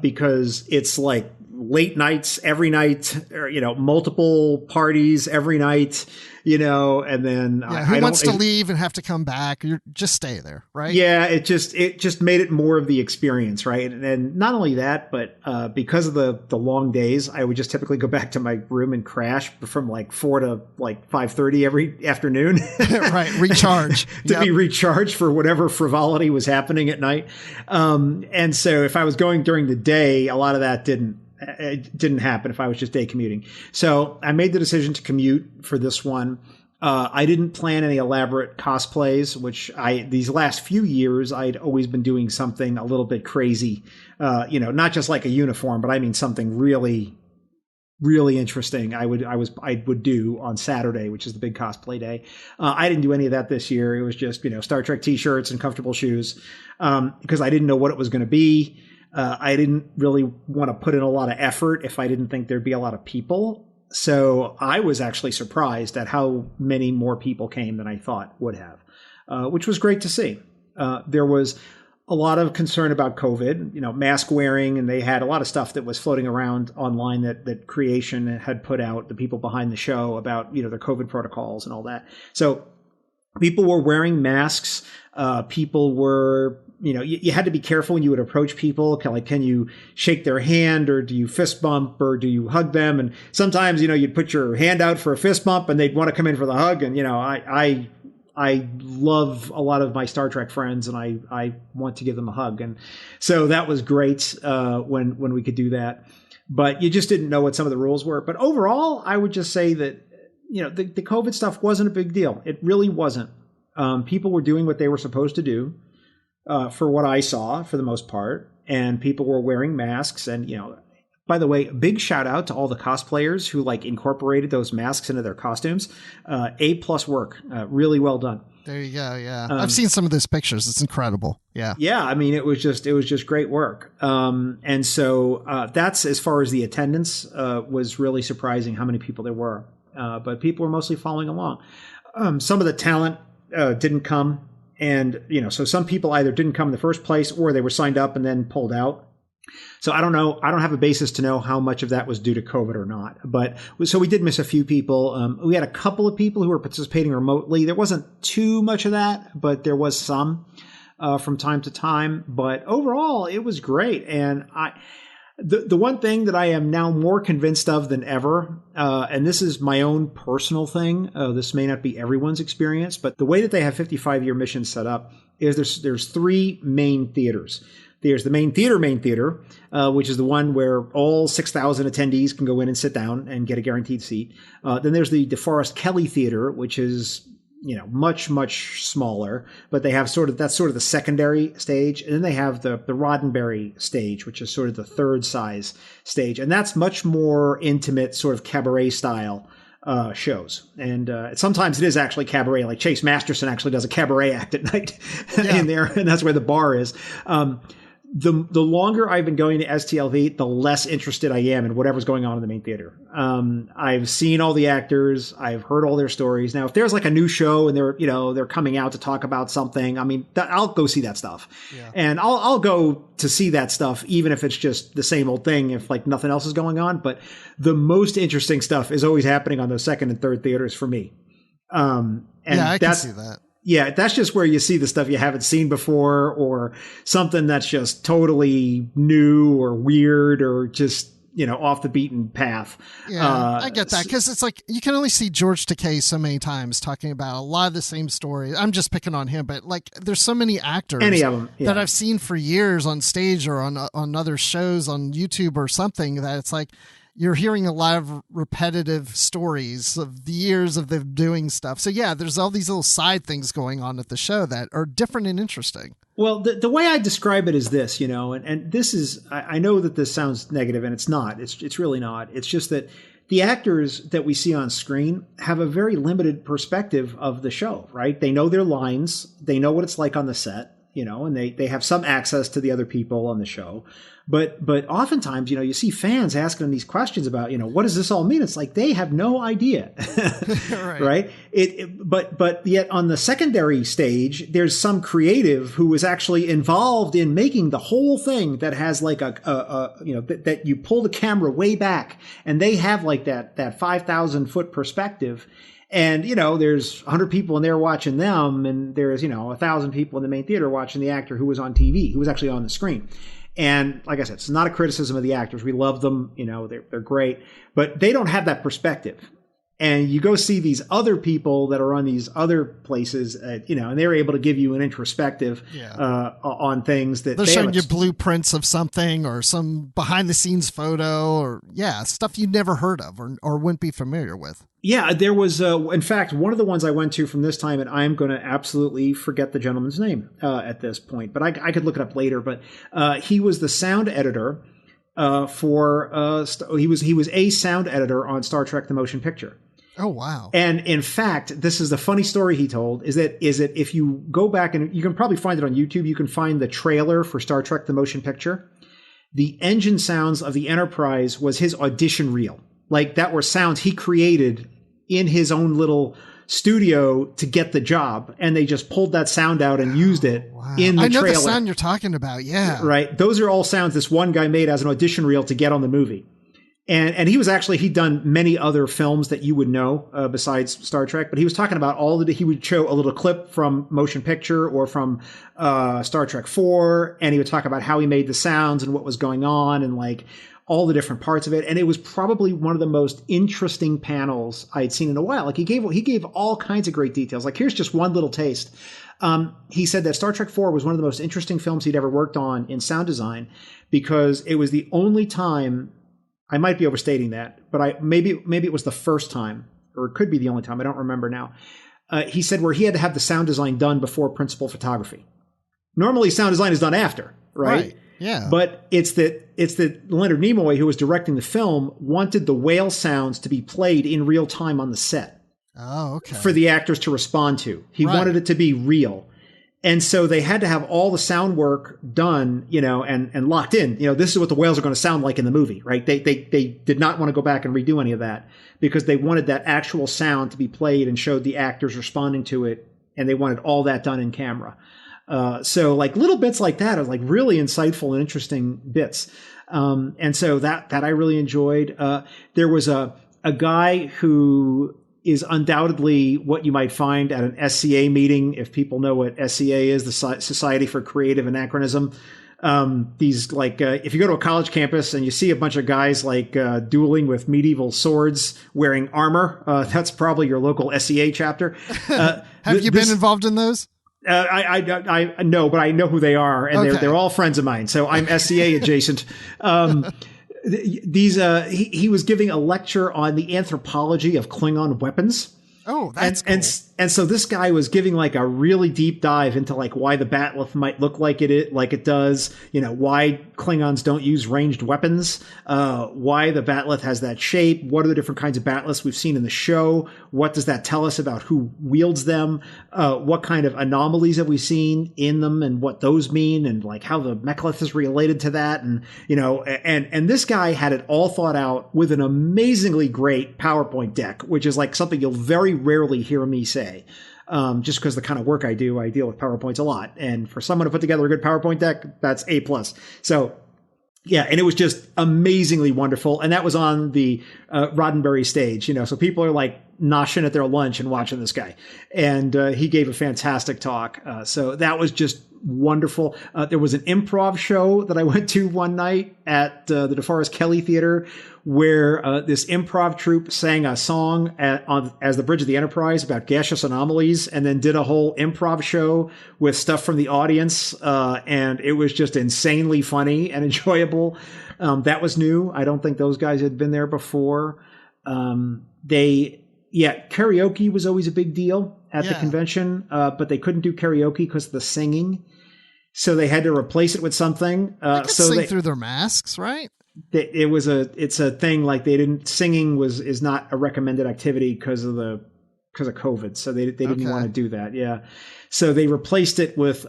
because it's like late nights every night, or, multiple parties every night, and then who wants to leave and have to come back? You just stay there, right? Yeah, it just made it more of the experience, right? And not only that, but because of the long days, I would just typically go back to my room and crash from like 4 to like 5:30 every afternoon, right? Recharge to be recharged for whatever frivolity was happening at night. And so if I was going during the day, a lot of that it didn't happen if I was just day commuting. So I made the decision to commute for this one. I didn't plan any elaborate cosplays, which these last few years, I'd always been doing something a little bit crazy, not just like a uniform, but I mean something really, really interesting. I would do on Saturday, which is the big cosplay day. I didn't do any of that this year. It was just, Star Trek t-shirts and comfortable shoes, because I didn't know what it was going to be. I didn't really want to put in a lot of effort if I didn't think there'd be a lot of people. So I was actually surprised at how many more people came than I thought would have, which was great to see. There was a lot of concern about COVID, mask wearing, and they had a lot of stuff that was floating around online that Creation had put out, the people behind the show, about, their COVID protocols and all that. So people were wearing masks. People were you had to be careful when you would approach people. Can you shake their hand, or do you fist bump, or do you hug them? And sometimes, you'd put your hand out for a fist bump and they'd want to come in for the hug. And, I love a lot of my Star Trek friends, and I want to give them a hug. And so that was great when we could do that. But you just didn't know what some of the rules were. But overall, I would just say that, the COVID stuff wasn't a big deal. It really wasn't. People were doing what they were supposed to do. For what I saw, for the most part, and people were wearing masks. And, by the way, big shout out to all the cosplayers who incorporated those masks into their costumes. A+ work, really well done. There you go. Yeah. I've seen some of those pictures. It's incredible. Yeah. Yeah. I mean, it was just great work. And so that's, as far as the attendance, was really surprising how many people there were. But people were mostly following along. Some of the talent didn't come. And, so some people either didn't come in the first place, or they were signed up and then pulled out. So I don't know. I don't have a basis to know how much of that was due to COVID or not. But so we did miss a few people. We had a couple of people who were participating remotely. There wasn't too much of that, but there was some from time to time. But overall, it was great. And the one thing that I am now more convinced of than ever, and this is my own personal thing, this may not be everyone's experience, but the way that they have 55-year missions set up is there's three main theaters. There's the main theater, which is the one where all 6,000 attendees can go in and sit down and get a guaranteed seat. Then there's the DeForest Kelley Theater, which is much, much smaller, but they have that's sort of the secondary stage. And then they have the Roddenberry stage, which is sort of the third size stage. And that's much more intimate, sort of cabaret style shows. And sometimes it is actually cabaret, like Chase Masterson actually does a cabaret act at night in there. And that's where the bar is. The longer I've been going to STLV, the less interested I am in whatever's going on in the main theater. I've seen all the actors. I've heard all their stories. Now, if there's a new show and they're coming out to talk about something, I mean, I'll go see that stuff. Yeah. And I'll go to see that stuff, even if it's just the same old thing, if nothing else is going on. But the most interesting stuff is always happening on those second and third theaters for me. And I can see that. Yeah, that's just where you see the stuff you haven't seen before, or something that's just totally new or weird or just, off the beaten path. Yeah, I get that, because it's you can only see George Takei so many times talking about a lot of the same stories. I'm just picking on him, but there's so many actors Any of them, that I've seen for years on stage or on other shows on YouTube or something, that it's you're hearing a lot of repetitive stories of the years of them doing stuff. So yeah, there's all these little side things going on at the show that are different and interesting. Well, the way I describe it is this, and this is, I know that this sounds negative, and it's not. It's really not. It's just that the actors that we see on screen have a very limited perspective of the show, right? They know their lines. They know what it's like on the set, and they have some access to the other people on the show. But oftentimes, you see fans asking them these questions about, what does this all mean? It's they have no idea, right? But yet on the secondary stage, there's some creative who was actually involved in making the whole thing that has that you pull the camera way back, and they have that 5,000 foot perspective. And, there's 100 people in there watching them, and there's, 1,000 people in the main theater watching the actor who was on TV, who was actually on the screen. And like I said, it's not a criticism of the actors. We love them. They're great, but they don't have that perspective. And you go see these other people that are on these other places, and they're able to give you an introspective on things that they're showing you blueprints of something or some behind the scenes photo or stuff you'd never heard of or wouldn't be familiar with. Yeah, there was, in fact, one of the ones I went to from this time, and I'm going to absolutely forget the gentleman's name at this point, but I could look it up later. But he was the sound editor he was a sound editor on Star Trek: The Motion Picture. Oh, wow. And in fact, this is the funny story he told, is that if you go back, and you can probably find it on YouTube, you can find the trailer for Star Trek: The Motion Picture. The engine sounds of the Enterprise was his audition reel. That were sounds he created in his own little studio to get the job. And they just pulled that sound out and used it in the trailer. I know the sound you're talking about. Yeah. Right. Those are all sounds this one guy made as an audition reel to get on the movie. And he'd done many other films that you would know besides Star Trek, but he was talking about he would show a little clip from motion picture or from Star Trek 4, and he would talk about how he made the sounds and what was going on and like all the different parts of it. And it was probably one of the most interesting panels I'd seen in a while. Like he gave all kinds of great details. Like here's just one little taste. He said that Star Trek 4 was one of the most interesting films he'd ever worked on in sound design because it was the only time, I might be overstating that, but maybe it was the first time, or it could be the only time. I don't remember now. He said where he had to have the sound design done before principal photography. Normally sound design is done after, right? Yeah. But it's that Leonard Nimoy, who was directing the film, wanted the whale sounds to be played in real time on the set. Oh, okay. For the actors to respond to. He wanted it to be real. And so they had to have all the sound work done, and locked in. This is what the whales are going to sound like in the movie, right? They did not want to go back and redo any of that because they wanted that actual sound to be played and showed the actors responding to it. And they wanted all that done in camera. So like little bits like that are like really insightful and interesting bits. And so that I really enjoyed. There was a guy who is undoubtedly what you might find at an SCA meeting. If people know what SCA is, the Society for Creative Anachronism. These like, if you go to a college campus and you see a bunch of guys like dueling with medieval swords wearing armor, that's probably your local SCA chapter. Have you been involved in those? I know, but I know who they are, and they're all friends of mine. So I'm SCA adjacent. He was giving a lecture on the anthropology of Klingon weapons. Oh, that's cool. And so this guy was giving like a really deep dive into like why the bat'leth might look like it does, why Klingons don't use ranged weapons, why the bat'leth has that shape, what are the different kinds of bat'leths we've seen in the show, what does that tell us about who wields them, what kind of anomalies have we seen in them and what those mean, and like how the mechlith is related to that, and and this guy had it all thought out with an amazingly great PowerPoint deck, which is like something you'll very rarely hear me say, just because the kind of work I do, I deal with PowerPoints a lot. And for someone to put together a good PowerPoint deck, that's A+. So yeah, and it was just amazingly wonderful. And that was on the Roddenberry stage, so people are like noshing at their lunch and watching this guy. And he gave a fantastic talk. So that was just wonderful. There was an improv show that I went to one night at the DeForest Kelley Theater where this improv troupe sang a song as the Bridge of the Enterprise about gaseous anomalies, and then did a whole improv show with stuff from the audience. And it was just insanely funny and enjoyable. That was new. I don't think those guys had been there before. Karaoke was always a big deal at the convention, but they couldn't do karaoke because of the singing. So they had to replace it with something. They could sing through their masks, right? It's a thing like singing is not a recommended activity because of COVID. So they didn't want to do that. Yeah. So they replaced it with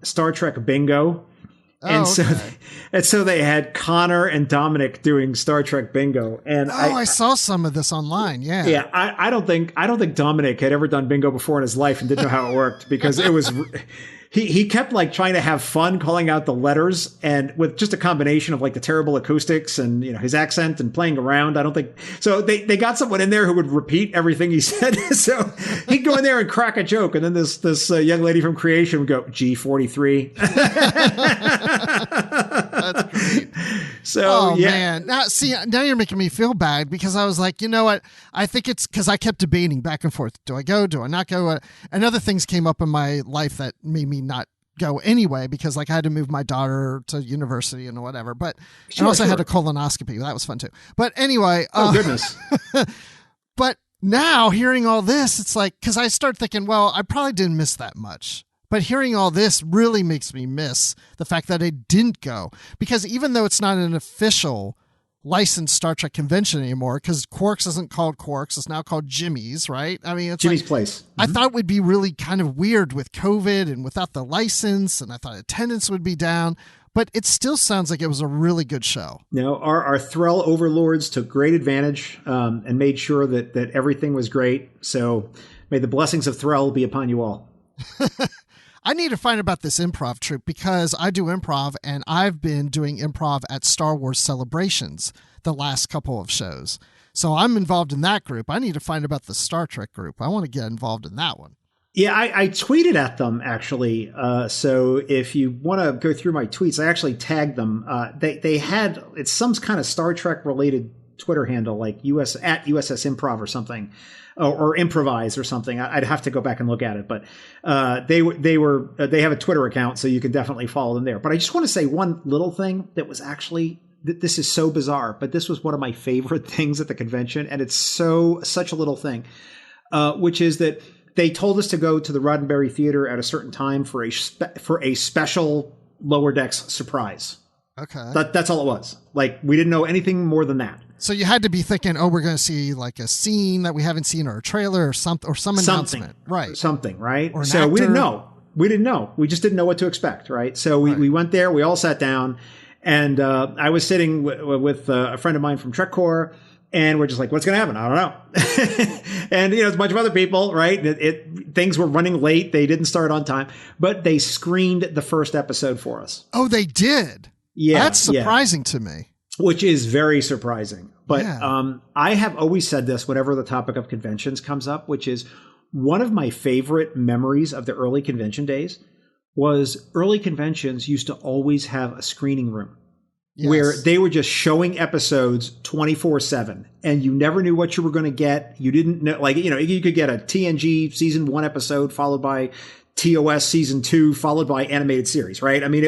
Star Trek bingo. So they had Connor and Dominic doing Star Trek bingo. And I saw some of this online. Yeah. Yeah. I don't think Dominic had ever done bingo before in his life and didn't know how it worked, because it was, he kept like trying to have fun calling out the letters, and with just a combination of like the terrible acoustics and, his accent and playing around. I don't think so. They got someone in there who would repeat everything he said. So he'd go in there and crack a joke. And then this young lady from creation would go G43. That's great. So, man. Now you're making me feel bad, because I was like, you know what? I think it's because I kept debating back and forth. Do I go? Do I not go? And other things came up in my life that made me not go anyway, because like I had to move my daughter to university and whatever. But I also had a colonoscopy. That was fun too. But anyway. Oh, goodness. But now hearing all this, it's like, because I start thinking, well, I probably didn't miss that much. But hearing all this really makes me miss the fact that I didn't go, because even though it's not an official licensed Star Trek convention anymore, because Quarks isn't called Quarks, it's now called Jimmy's, right? I mean, it's Jimmy's Place. Mm-hmm. I thought it would be really kind of weird with COVID and without the license, and I thought attendance would be down, but it still sounds like it was a really good show. No, our Thrall overlords took great advantage and made sure that everything was great. So may the blessings of Thrall be upon you all. I need to find about this improv troupe because I do improv and I've been doing improv at Star Wars Celebrations the last couple of shows. So I'm involved in that group. I need to find about the Star Trek group. I want to get involved in that one. Yeah, I tweeted at them, actually. So if you want to go through my tweets, I actually tagged them. They had, it's some kind of Star Trek related Twitter handle, like at USS Improv or something, or Improvise or something. I'd have to go back and look at it, but they have a Twitter account, so you can definitely follow them there. But I just want to say one little thing that was actually, this is so bizarre, but this was one of my favorite things at the convention, and it's such a little thing, which is that they told us to go to the Roddenberry Theater at a certain time for a special Lower Decks surprise. Okay. That's all it was. Like, we didn't know anything more than that. So you had to be thinking, oh, we're going to see like a scene that we haven't seen, or a trailer, or some announcement. Right. Something, right? Or so we didn't know. We just didn't know what to expect, right? So we went there, we all sat down, and I was sitting with a friend of mine from Trek Corps, and we're just like, what's going to happen? I don't know. And, it's a bunch of other people, right? Things were running late. They didn't start on time, but they screened the first episode for us. Oh, they did? Yeah. That's surprising to me. Which is very surprising. But I have always said this whenever the topic of conventions comes up, which is one of my favorite memories of the early convention days was early conventions used to always have a screening room. Yes. Where they were just showing episodes 24/7, and you never knew what you were going to get. You didn't know, you could get a TNG season 1 episode followed by TOS season 2 followed by animated series, right? I mean,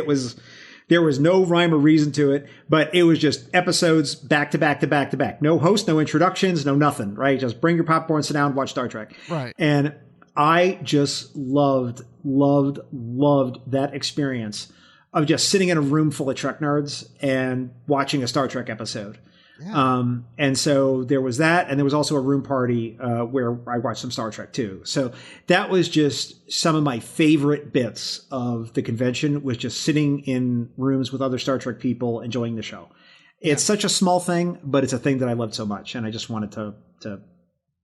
there was no rhyme or reason to it, but it was just episodes back to back to back to back. No host, no introductions, no nothing, right? Just bring your popcorn, sit down, watch Star Trek. Right. And I just loved that experience of just sitting in a room full of Trek nerds and watching a Star Trek episode. Yeah. And so there was that. And there was also a room party where I watched some Star Trek too. So that was just some of my favorite bits of the convention, was just sitting in rooms with other Star Trek people enjoying the show. It's such a small thing, but it's a thing that I loved so much. And I just wanted to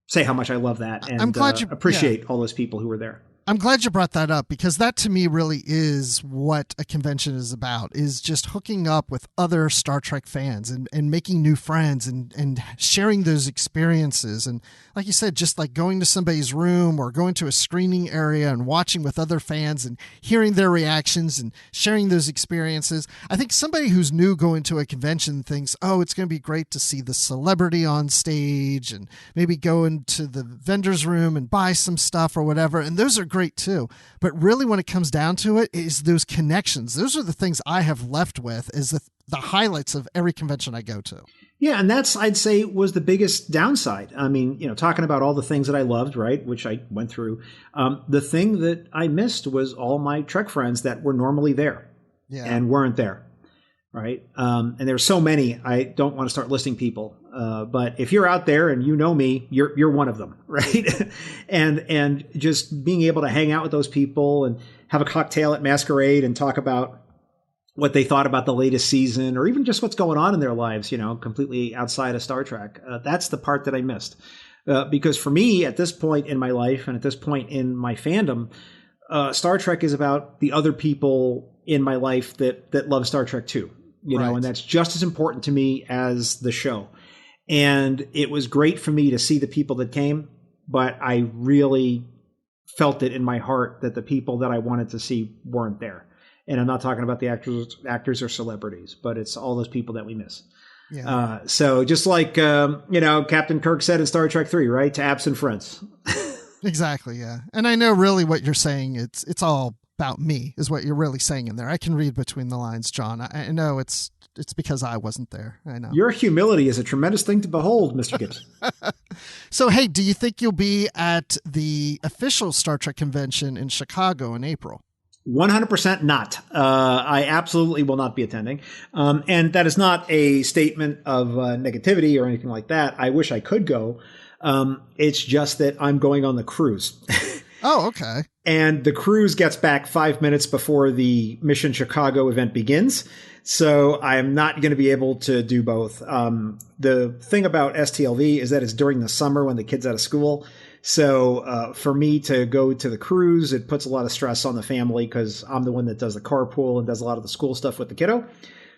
say how much I love that, and I'm glad you appreciate all those people who were there. I'm glad you brought that up, because that to me really is what a convention is about, is just hooking up with other Star Trek fans and making new friends and sharing those experiences. And like you said, just like going to somebody's room or going to a screening area and watching with other fans and hearing their reactions and sharing those experiences. I think somebody who's new going to a convention thinks, oh, it's going to be great to see the celebrity on stage and maybe go into the vendor's room and buy some stuff or whatever. And those are great too. But really, when it comes down to it, is those connections. Those are the things I have left with, is the highlights of every convention I go to. Yeah, and that's, I'd say, was the biggest downside. I mean, talking about all the things that I loved, right, which I went through, the thing that I missed was all my Trek friends that were normally there and weren't there, right? And there's so many, I don't want to start listing people. But if you're out there and you know me, you're one of them, right? and just being able to hang out with those people and have a cocktail at Masquerade and talk about what they thought about the latest season, or even just what's going on in their lives, completely outside of Star Trek. That's the part that I missed. Because for me, at this point in my life and at this point in my fandom, Star Trek is about the other people in my life that love Star Trek too, and that's just as important to me as the show. And it was great for me to see the people that came, but I really felt it in my heart that the people that I wanted to see weren't there. And I'm not talking about the actors or celebrities, but it's all those people that we miss. Yeah. So just like, Captain Kirk said in Star Trek 3, right? To absent friends. Exactly. Yeah. And I know really what you're saying. It's all about me is what you're really saying in there. I can read between the lines, John. I know it's because I wasn't there. I know. Your humility is a tremendous thing to behold, Mr. Gibson. So, hey, do you think you'll be at the official Star Trek convention in Chicago in April? 100% not. I absolutely will not be attending. And that is not a statement of negativity or anything like that. I wish I could go. It's just that I'm going on the cruise. Oh, okay. And the cruise gets back 5 minutes before the Mission Chicago event begins. So I'm not going to be able to do both. The thing about STLV is that it's during the summer when the kid's out of school. So for me to go to the cruise, it puts a lot of stress on the family because I'm the one that does the carpool and does a lot of the school stuff with the kiddo.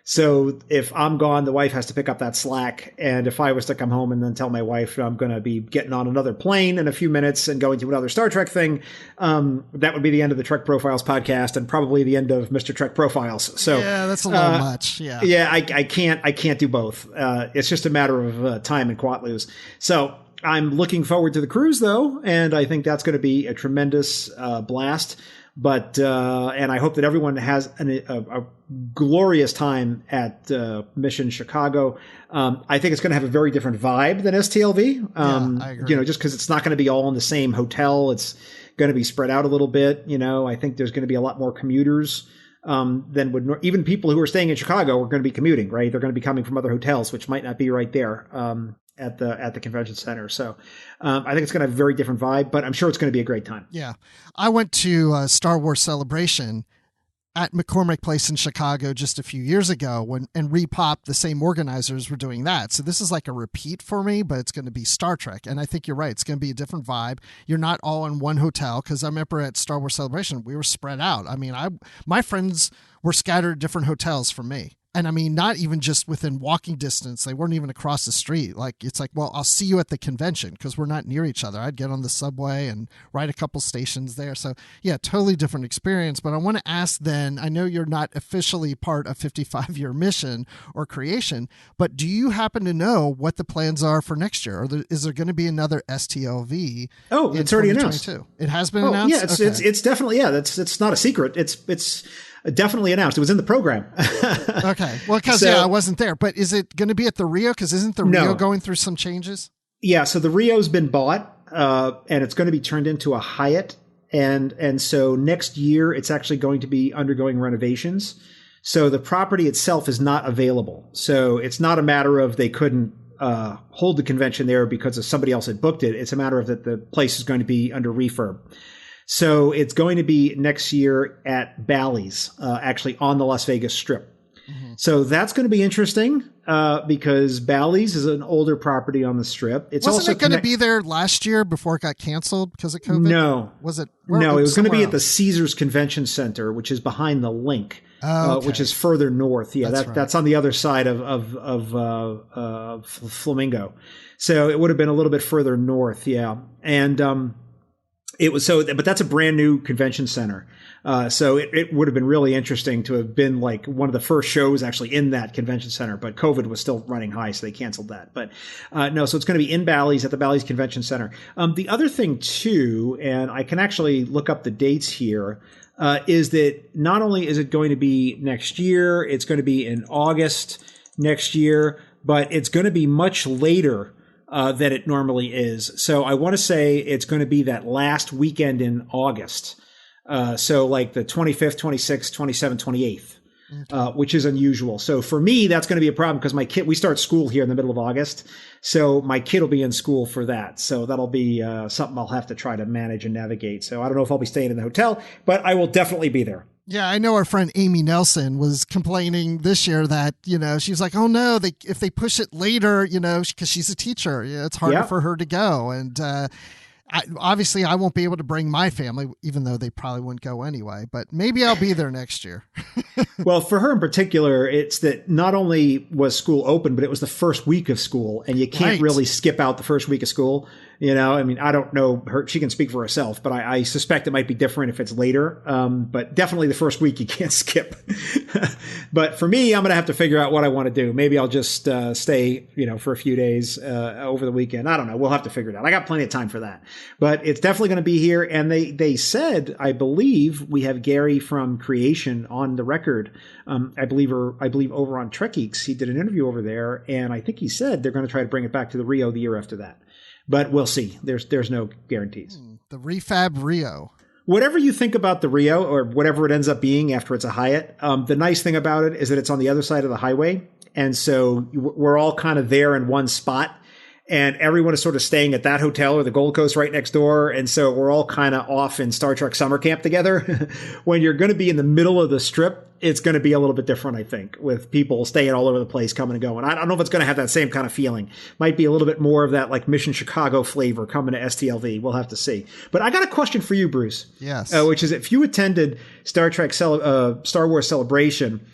So if I'm gone, the wife has to pick up that slack. And if I was to come home and then tell my wife I'm going to be getting on another plane in a few minutes and going to another Star Trek thing, that would be the end of the Trek Profiles podcast and probably the end of Mr. Trek Profiles. So yeah, that's a little much. Yeah, yeah, I can't do both. It's just a matter of time and quatloos. So I'm looking forward to the cruise though, and I think that's going to be a tremendous blast. But and I hope that everyone has a glorious time at Mission Chicago. I think it's going to have a very different vibe than STLV. I agree. Just because it's not going to be all in the same hotel. It's going to be spread out a little bit. I think there's going to be a lot more commuters than would even people who are staying in Chicago are going to be commuting. Right, they're going to be coming from other hotels, which might not be right there at the convention center. So I think it's going to have a very different vibe, but I'm sure it's going to be a great time. Yeah. I went to Star Wars Celebration at McCormick Place in Chicago just a few years ago and Repop, the same organizers, were doing that. So this is like a repeat for me, but it's going to be Star Trek. And I think you're right. It's going to be a different vibe. You're not all in one hotel, because I remember at Star Wars Celebration, we were spread out. I mean, my friends were scattered at different hotels from me. And I mean, not even just within walking distance. They weren't even across the street. It's like, well, I'll see you at the convention because we're not near each other. I'd get on the subway and ride a couple stations there. So yeah, totally different experience. But I want to ask then, I know you're not officially part of 55-year mission or creation, but do you happen to know what the plans are for next year? Or is there going to be another STLV? Oh, it's already announced. It has been announced? Yeah, it's definitely, yeah, it's not a secret. It's definitely announced. It was in the program. Okay. Well, because I wasn't there. But is it going to be at the Rio? Because isn't the Rio going through some changes? Yeah. So the Rio's been bought, and it's going to be turned into a Hyatt, and so next year it's actually going to be undergoing renovations. So the property itself is not available. So it's not a matter of they couldn't hold the convention there because of somebody else had booked it. It's a matter of that the place is going to be under refurb. So it's going to be next year at Bally's, actually on the Las Vegas Strip. Mm-hmm. So that's going to be interesting because Bally's is an older property on the Strip. Wasn't it going to be there last year before it got canceled because of COVID? No. Was it? No, it was going to be at the Caesars Convention Center, which is behind the Link, which is further north. Yeah, that's on the other side of Flamingo. So it would have been a little bit further north. Yeah. And it was but that's a brand new convention center. So it would have been really interesting to have been like one of the first shows actually in that convention center, but COVID was still running high, so they canceled that. But no, so it's going to be in Bally's at the Bally's Convention Center. The other thing too, and I can actually look up the dates here, is that not only is it going to be next year, it's going to be in August next year, but it's going to be much later than it normally is. So I want to say it's going to be that last weekend in August. So like the 25th, 26th, 27th, 28th, which is unusual. So for me, that's going to be a problem because we start school here in the middle of August. So my kid will be in school for that. So that'll be something I'll have to try to manage and navigate. So I don't know if I'll be staying in the hotel, but I will definitely be there. Yeah, I know our friend Amy Nelson was complaining this year that, she's like, oh no, if they push it later, because she's a teacher, it's harder for her to go. And obviously I won't be able to bring my family, even though they probably wouldn't go anyway, but maybe I'll be there next year. Well, for her in particular, it's that not only was school open, but it was the first week of school, and you can't really skip out the first week of school. I mean, I don't know her. She can speak for herself, but I suspect it might be different if it's later. But definitely the first week you can't skip. But for me, I'm going to have to figure out what I want to do. Maybe I'll just stay, for a few days over the weekend. I don't know. We'll have to figure it out. I got plenty of time for that. But it's definitely going to be here. And they said, I believe we have Gary from Creation on the record. I believe over on Trek Geeks, he did an interview over there, and I think he said they're going to try to bring it back to the Rio the year after that. But we'll see. There's no guarantees. The Refab Rio. Whatever you think about the Rio or whatever it ends up being after it's a Hyatt, the nice thing about it is that it's on the other side of the highway. And so we're all kind of there in one spot. and everyone is sort of staying at that hotel or the Gold Coast right next door. And so we're all kind of off in Star Trek summer camp together. When you're going to be in the middle of the strip, it's going to be a little bit different, I think, with people staying all over the place, coming and going. I don't know if it's going to have that same kind of feeling. Might be a little bit more of that like Mission Chicago flavor coming to STLV. We'll have to see. But I got a question for you, Bruce. Yes. Which is, if you attended Star Wars Celebration,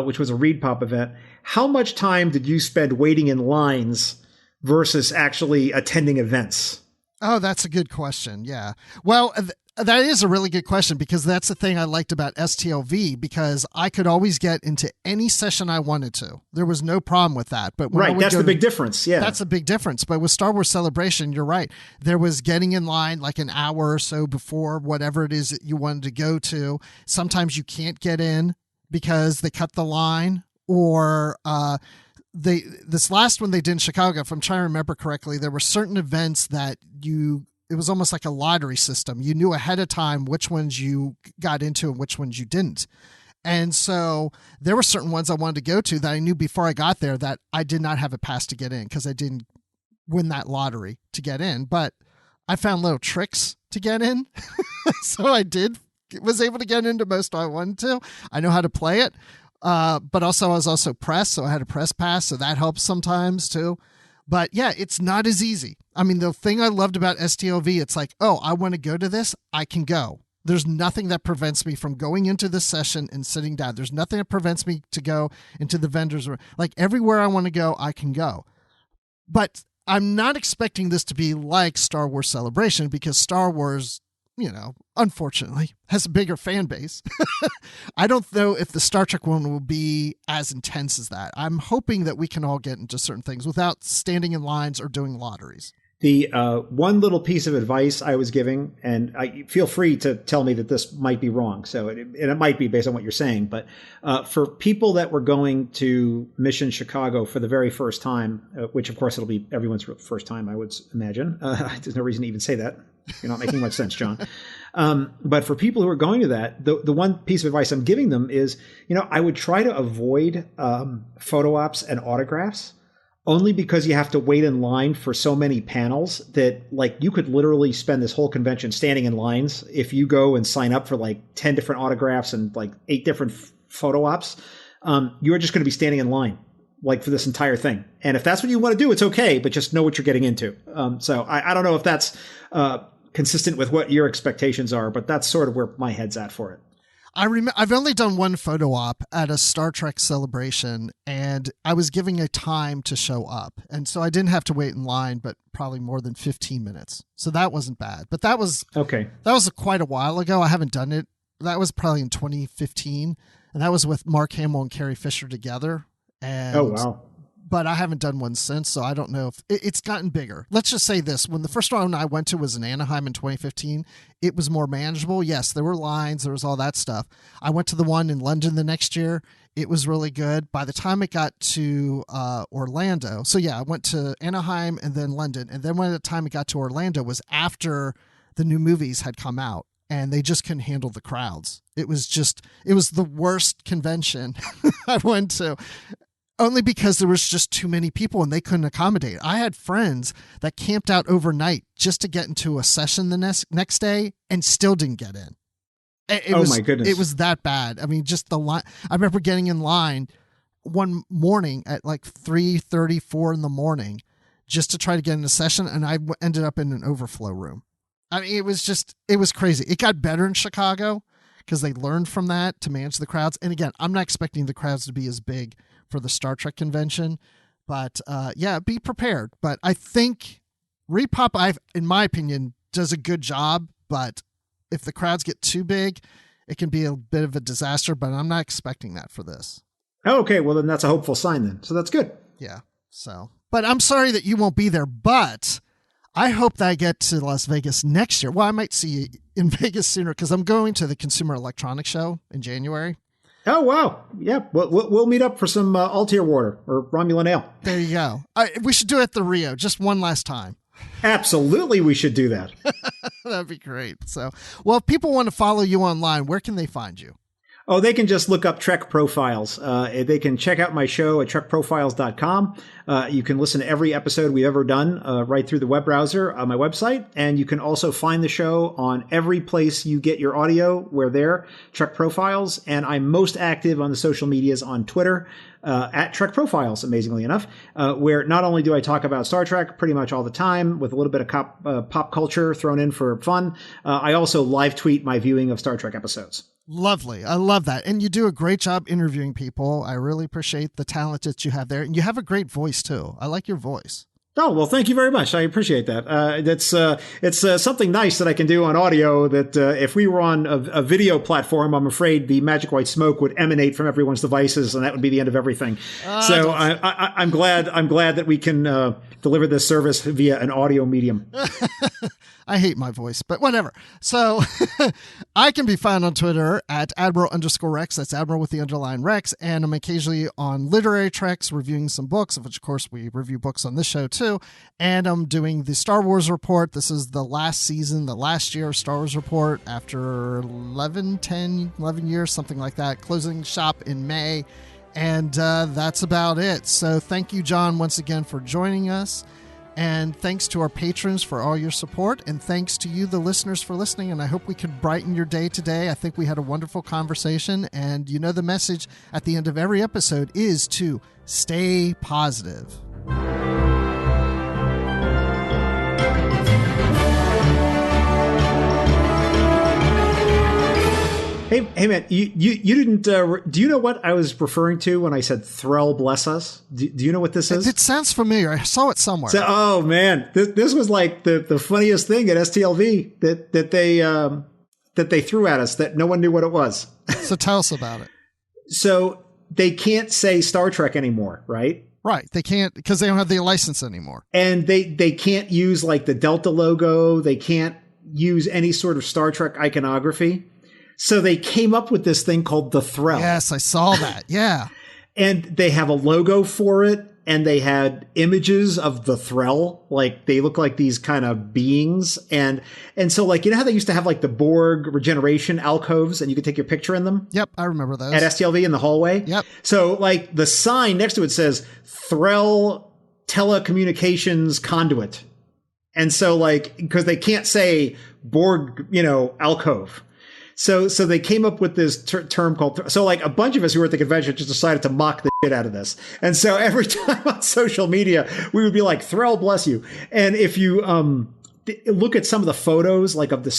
which was a Reed Pop event, how much time did you spend waiting in lines versus actually attending events? Oh, that's a good question. Yeah. Well, that is a really good question, because that's the thing I liked about STLV, because I could always get into any session I wanted to. There was no problem with that. But right, that's the big difference. Yeah, that's a big difference. But with Star Wars Celebration, you're right. There was getting in line like an hour or so before whatever it is that you wanted to go to. Sometimes you can't get in because they cut the line, or this last one they did in Chicago, if I'm trying to remember correctly, there were certain events that it was almost like a lottery system. You knew ahead of time which ones you got into and which ones you didn't. And so there were certain ones I wanted to go to that I knew before I got there that I did not have a pass to get in because I didn't win that lottery to get in. But I found little tricks to get in. So I was able to get into most I wanted to. I know how to play it. But also I was also press, so I had a press pass, so that helps sometimes too. But yeah, it's not as easy. I mean, the thing I loved about STLV, it's like, oh, I want to go to this, I can go. There's nothing that prevents me from going into this session and sitting down. There's nothing that prevents me to go into the vendors room. Like everywhere I want to go, I can go. But I'm not expecting this to be like Star Wars Celebration, because Star Wars, unfortunately, has a bigger fan base. I don't know if the Star Trek one will be as intense as that. I'm hoping that we can all get into certain things without standing in lines or doing lotteries. The one little piece of advice I was giving, and I feel free to tell me that this might be wrong, it might be based on what you're saying, but for people that were going to Mission Chicago for the very first time, which of course it'll be everyone's first time, I would imagine. There's no reason to even say that. You're not making much sense, John. But for people who are going to that, the one piece of advice I'm giving them is, I would try to avoid photo ops and autographs, only because you have to wait in line for so many panels that like you could literally spend this whole convention standing in lines. If you go and sign up for like 10 different autographs and like 8 different photo ops, you're just going to be standing in line like for this entire thing. And if that's what you want to do, it's okay, but just know what you're getting into. So I don't know if that's consistent with what your expectations are, but that's sort of where my head's at for it. I've only done one photo op at a Star Trek Celebration, and I was giving a time to show up. And so I didn't have to wait in line, but probably more than 15 minutes. So that wasn't bad. But that was okay. That was quite a while ago. I haven't done it. That was probably in 2015. And that was with Mark Hamill and Carrie Fisher together. And oh, wow. But I haven't done one since, so I don't know if it's gotten bigger. Let's just say this. When the first one I went to was in Anaheim in 2015, it was more manageable. Yes, there were lines. There was all that stuff. I went to the one in London the next year. It was really good. By the time it got to Orlando, so yeah, I went to Anaheim and then London. And then when the time it got to Orlando was after the new movies had come out, and they just couldn't handle the crowds. It was the worst convention I went to. Only because there was just too many people and they couldn't accommodate. I had friends that camped out overnight just to get into a session the next day and still didn't get in. My goodness. It was that bad. I mean, just the line. I remember getting in line one morning at like 3:30, 4 in the morning just to try to get in a session, and I ended up in an overflow room. I mean, it was crazy. It got better in Chicago because they learned from that to manage the crowds. And again, I'm not expecting the crowds to be as big for the Star Trek convention, but yeah, be prepared. But I think Repop, in my opinion, does a good job, but if the crowds get too big, it can be a bit of a disaster, but I'm not expecting that for this. Oh, okay, well then that's a hopeful sign then. So that's good. Yeah, but I'm sorry that you won't be there, but I hope that I get to Las Vegas next year. Well, I might see you in Vegas sooner because I'm going to the Consumer Electronics Show in January. Oh, wow. Yeah, we'll meet up for some Altier water or Romulan ale. There you go. We should do it at the Rio just one last time. Absolutely, we should do that. That'd be great. So, well, if people want to follow you online, where can they find you? Oh, they can just look up Trek Profiles. They can check out my show at trekprofiles.com. You can listen to every episode we've ever done right through the web browser on my website. And you can also find the show on every place you get your audio. We're there, Trek Profiles. And I'm most active on the social medias on Twitter at Trek Profiles, amazingly enough, where not only do I talk about Star Trek pretty much all the time with a little bit of pop culture thrown in for fun, I also live tweet my viewing of Star Trek episodes. Lovely. I love that. And you do a great job interviewing people. I really appreciate the talent that you have there. And you have a great voice, too. I like your voice. Oh, well, thank you very much. I appreciate that. It's something nice that I can do on audio that if we were on a video platform, I'm afraid the magic white smoke would emanate from everyone's devices, and that would be the end of everything. So I'm glad that we can deliver this service via an audio medium. I hate my voice, but whatever. So I can be found on Twitter at Admiral_Rex. That's Admiral with the underline Rex. And I'm occasionally on Literary Treks reviewing some books, of which, of course, we review books on this show, too. And I'm doing the Star Wars Report. This is the last season, the last year of Star Wars Report after 11 years, something like that. Closing shop in May. And that's about it. So thank you, John, once again for joining us. And thanks to our patrons for all your support. And thanks to you, the listeners, for listening. And I hope we could brighten your day today. I think we had a wonderful conversation. And you know the message at the end of every episode is to stay positive. Hey man, you didn't, do you know what I was referring to when I said Threll bless us? Do you know what this is? It sounds familiar. I saw it somewhere. So, oh man, this was like the funniest thing at STLV that they threw at us that no one knew what it was. So tell us about it. So they can't say Star Trek anymore, right? Right. They can't, because they don't have the license anymore. And they can't use like the Delta logo. They can't use any sort of Star Trek iconography. So they came up with this thing called the Threll. Yes, I saw that. Yeah. And they have a logo for it, and they had images of the Threll. Like, they look like these kind of beings. And so, like, you know how they used to have, like, the Borg regeneration alcoves, and you could take your picture in them? Yep, I remember those. At STLV in the hallway? Yep. So, like, the sign next to it says, Threll Telecommunications Conduit. And so, like, because they can't say Borg, alcove. So they came up with this term called, so like a bunch of us who were at the convention just decided to mock the shit out of this. And so every time on social media, we would be like, Threll bless you. And if you look at some of the photos, like of the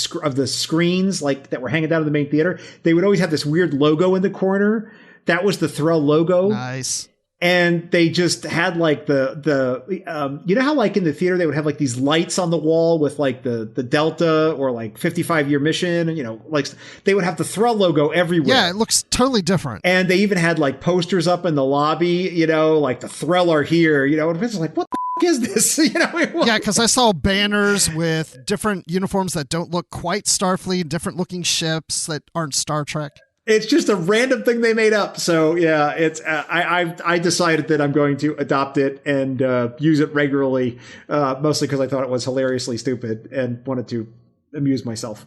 screens, like that were hanging down in the main theater, they would always have this weird logo in the corner. That was the Threll logo. Nice. And they just had like you know how like in the theater they would have like these lights on the wall with like the Delta or like 55-year mission, and like they would have the Threll logo everywhere. Yeah, it looks totally different. And they even had like posters up in the lobby, like the Threll are here, and it's like, what the is this? Yeah, because I saw banners with different uniforms that don't look quite Starfleet, different looking ships that aren't Star Trek. It's just a random thing they made up. So yeah, it's I decided that I'm going to adopt it and use it regularly, mostly because I thought it was hilariously stupid and wanted to amuse myself.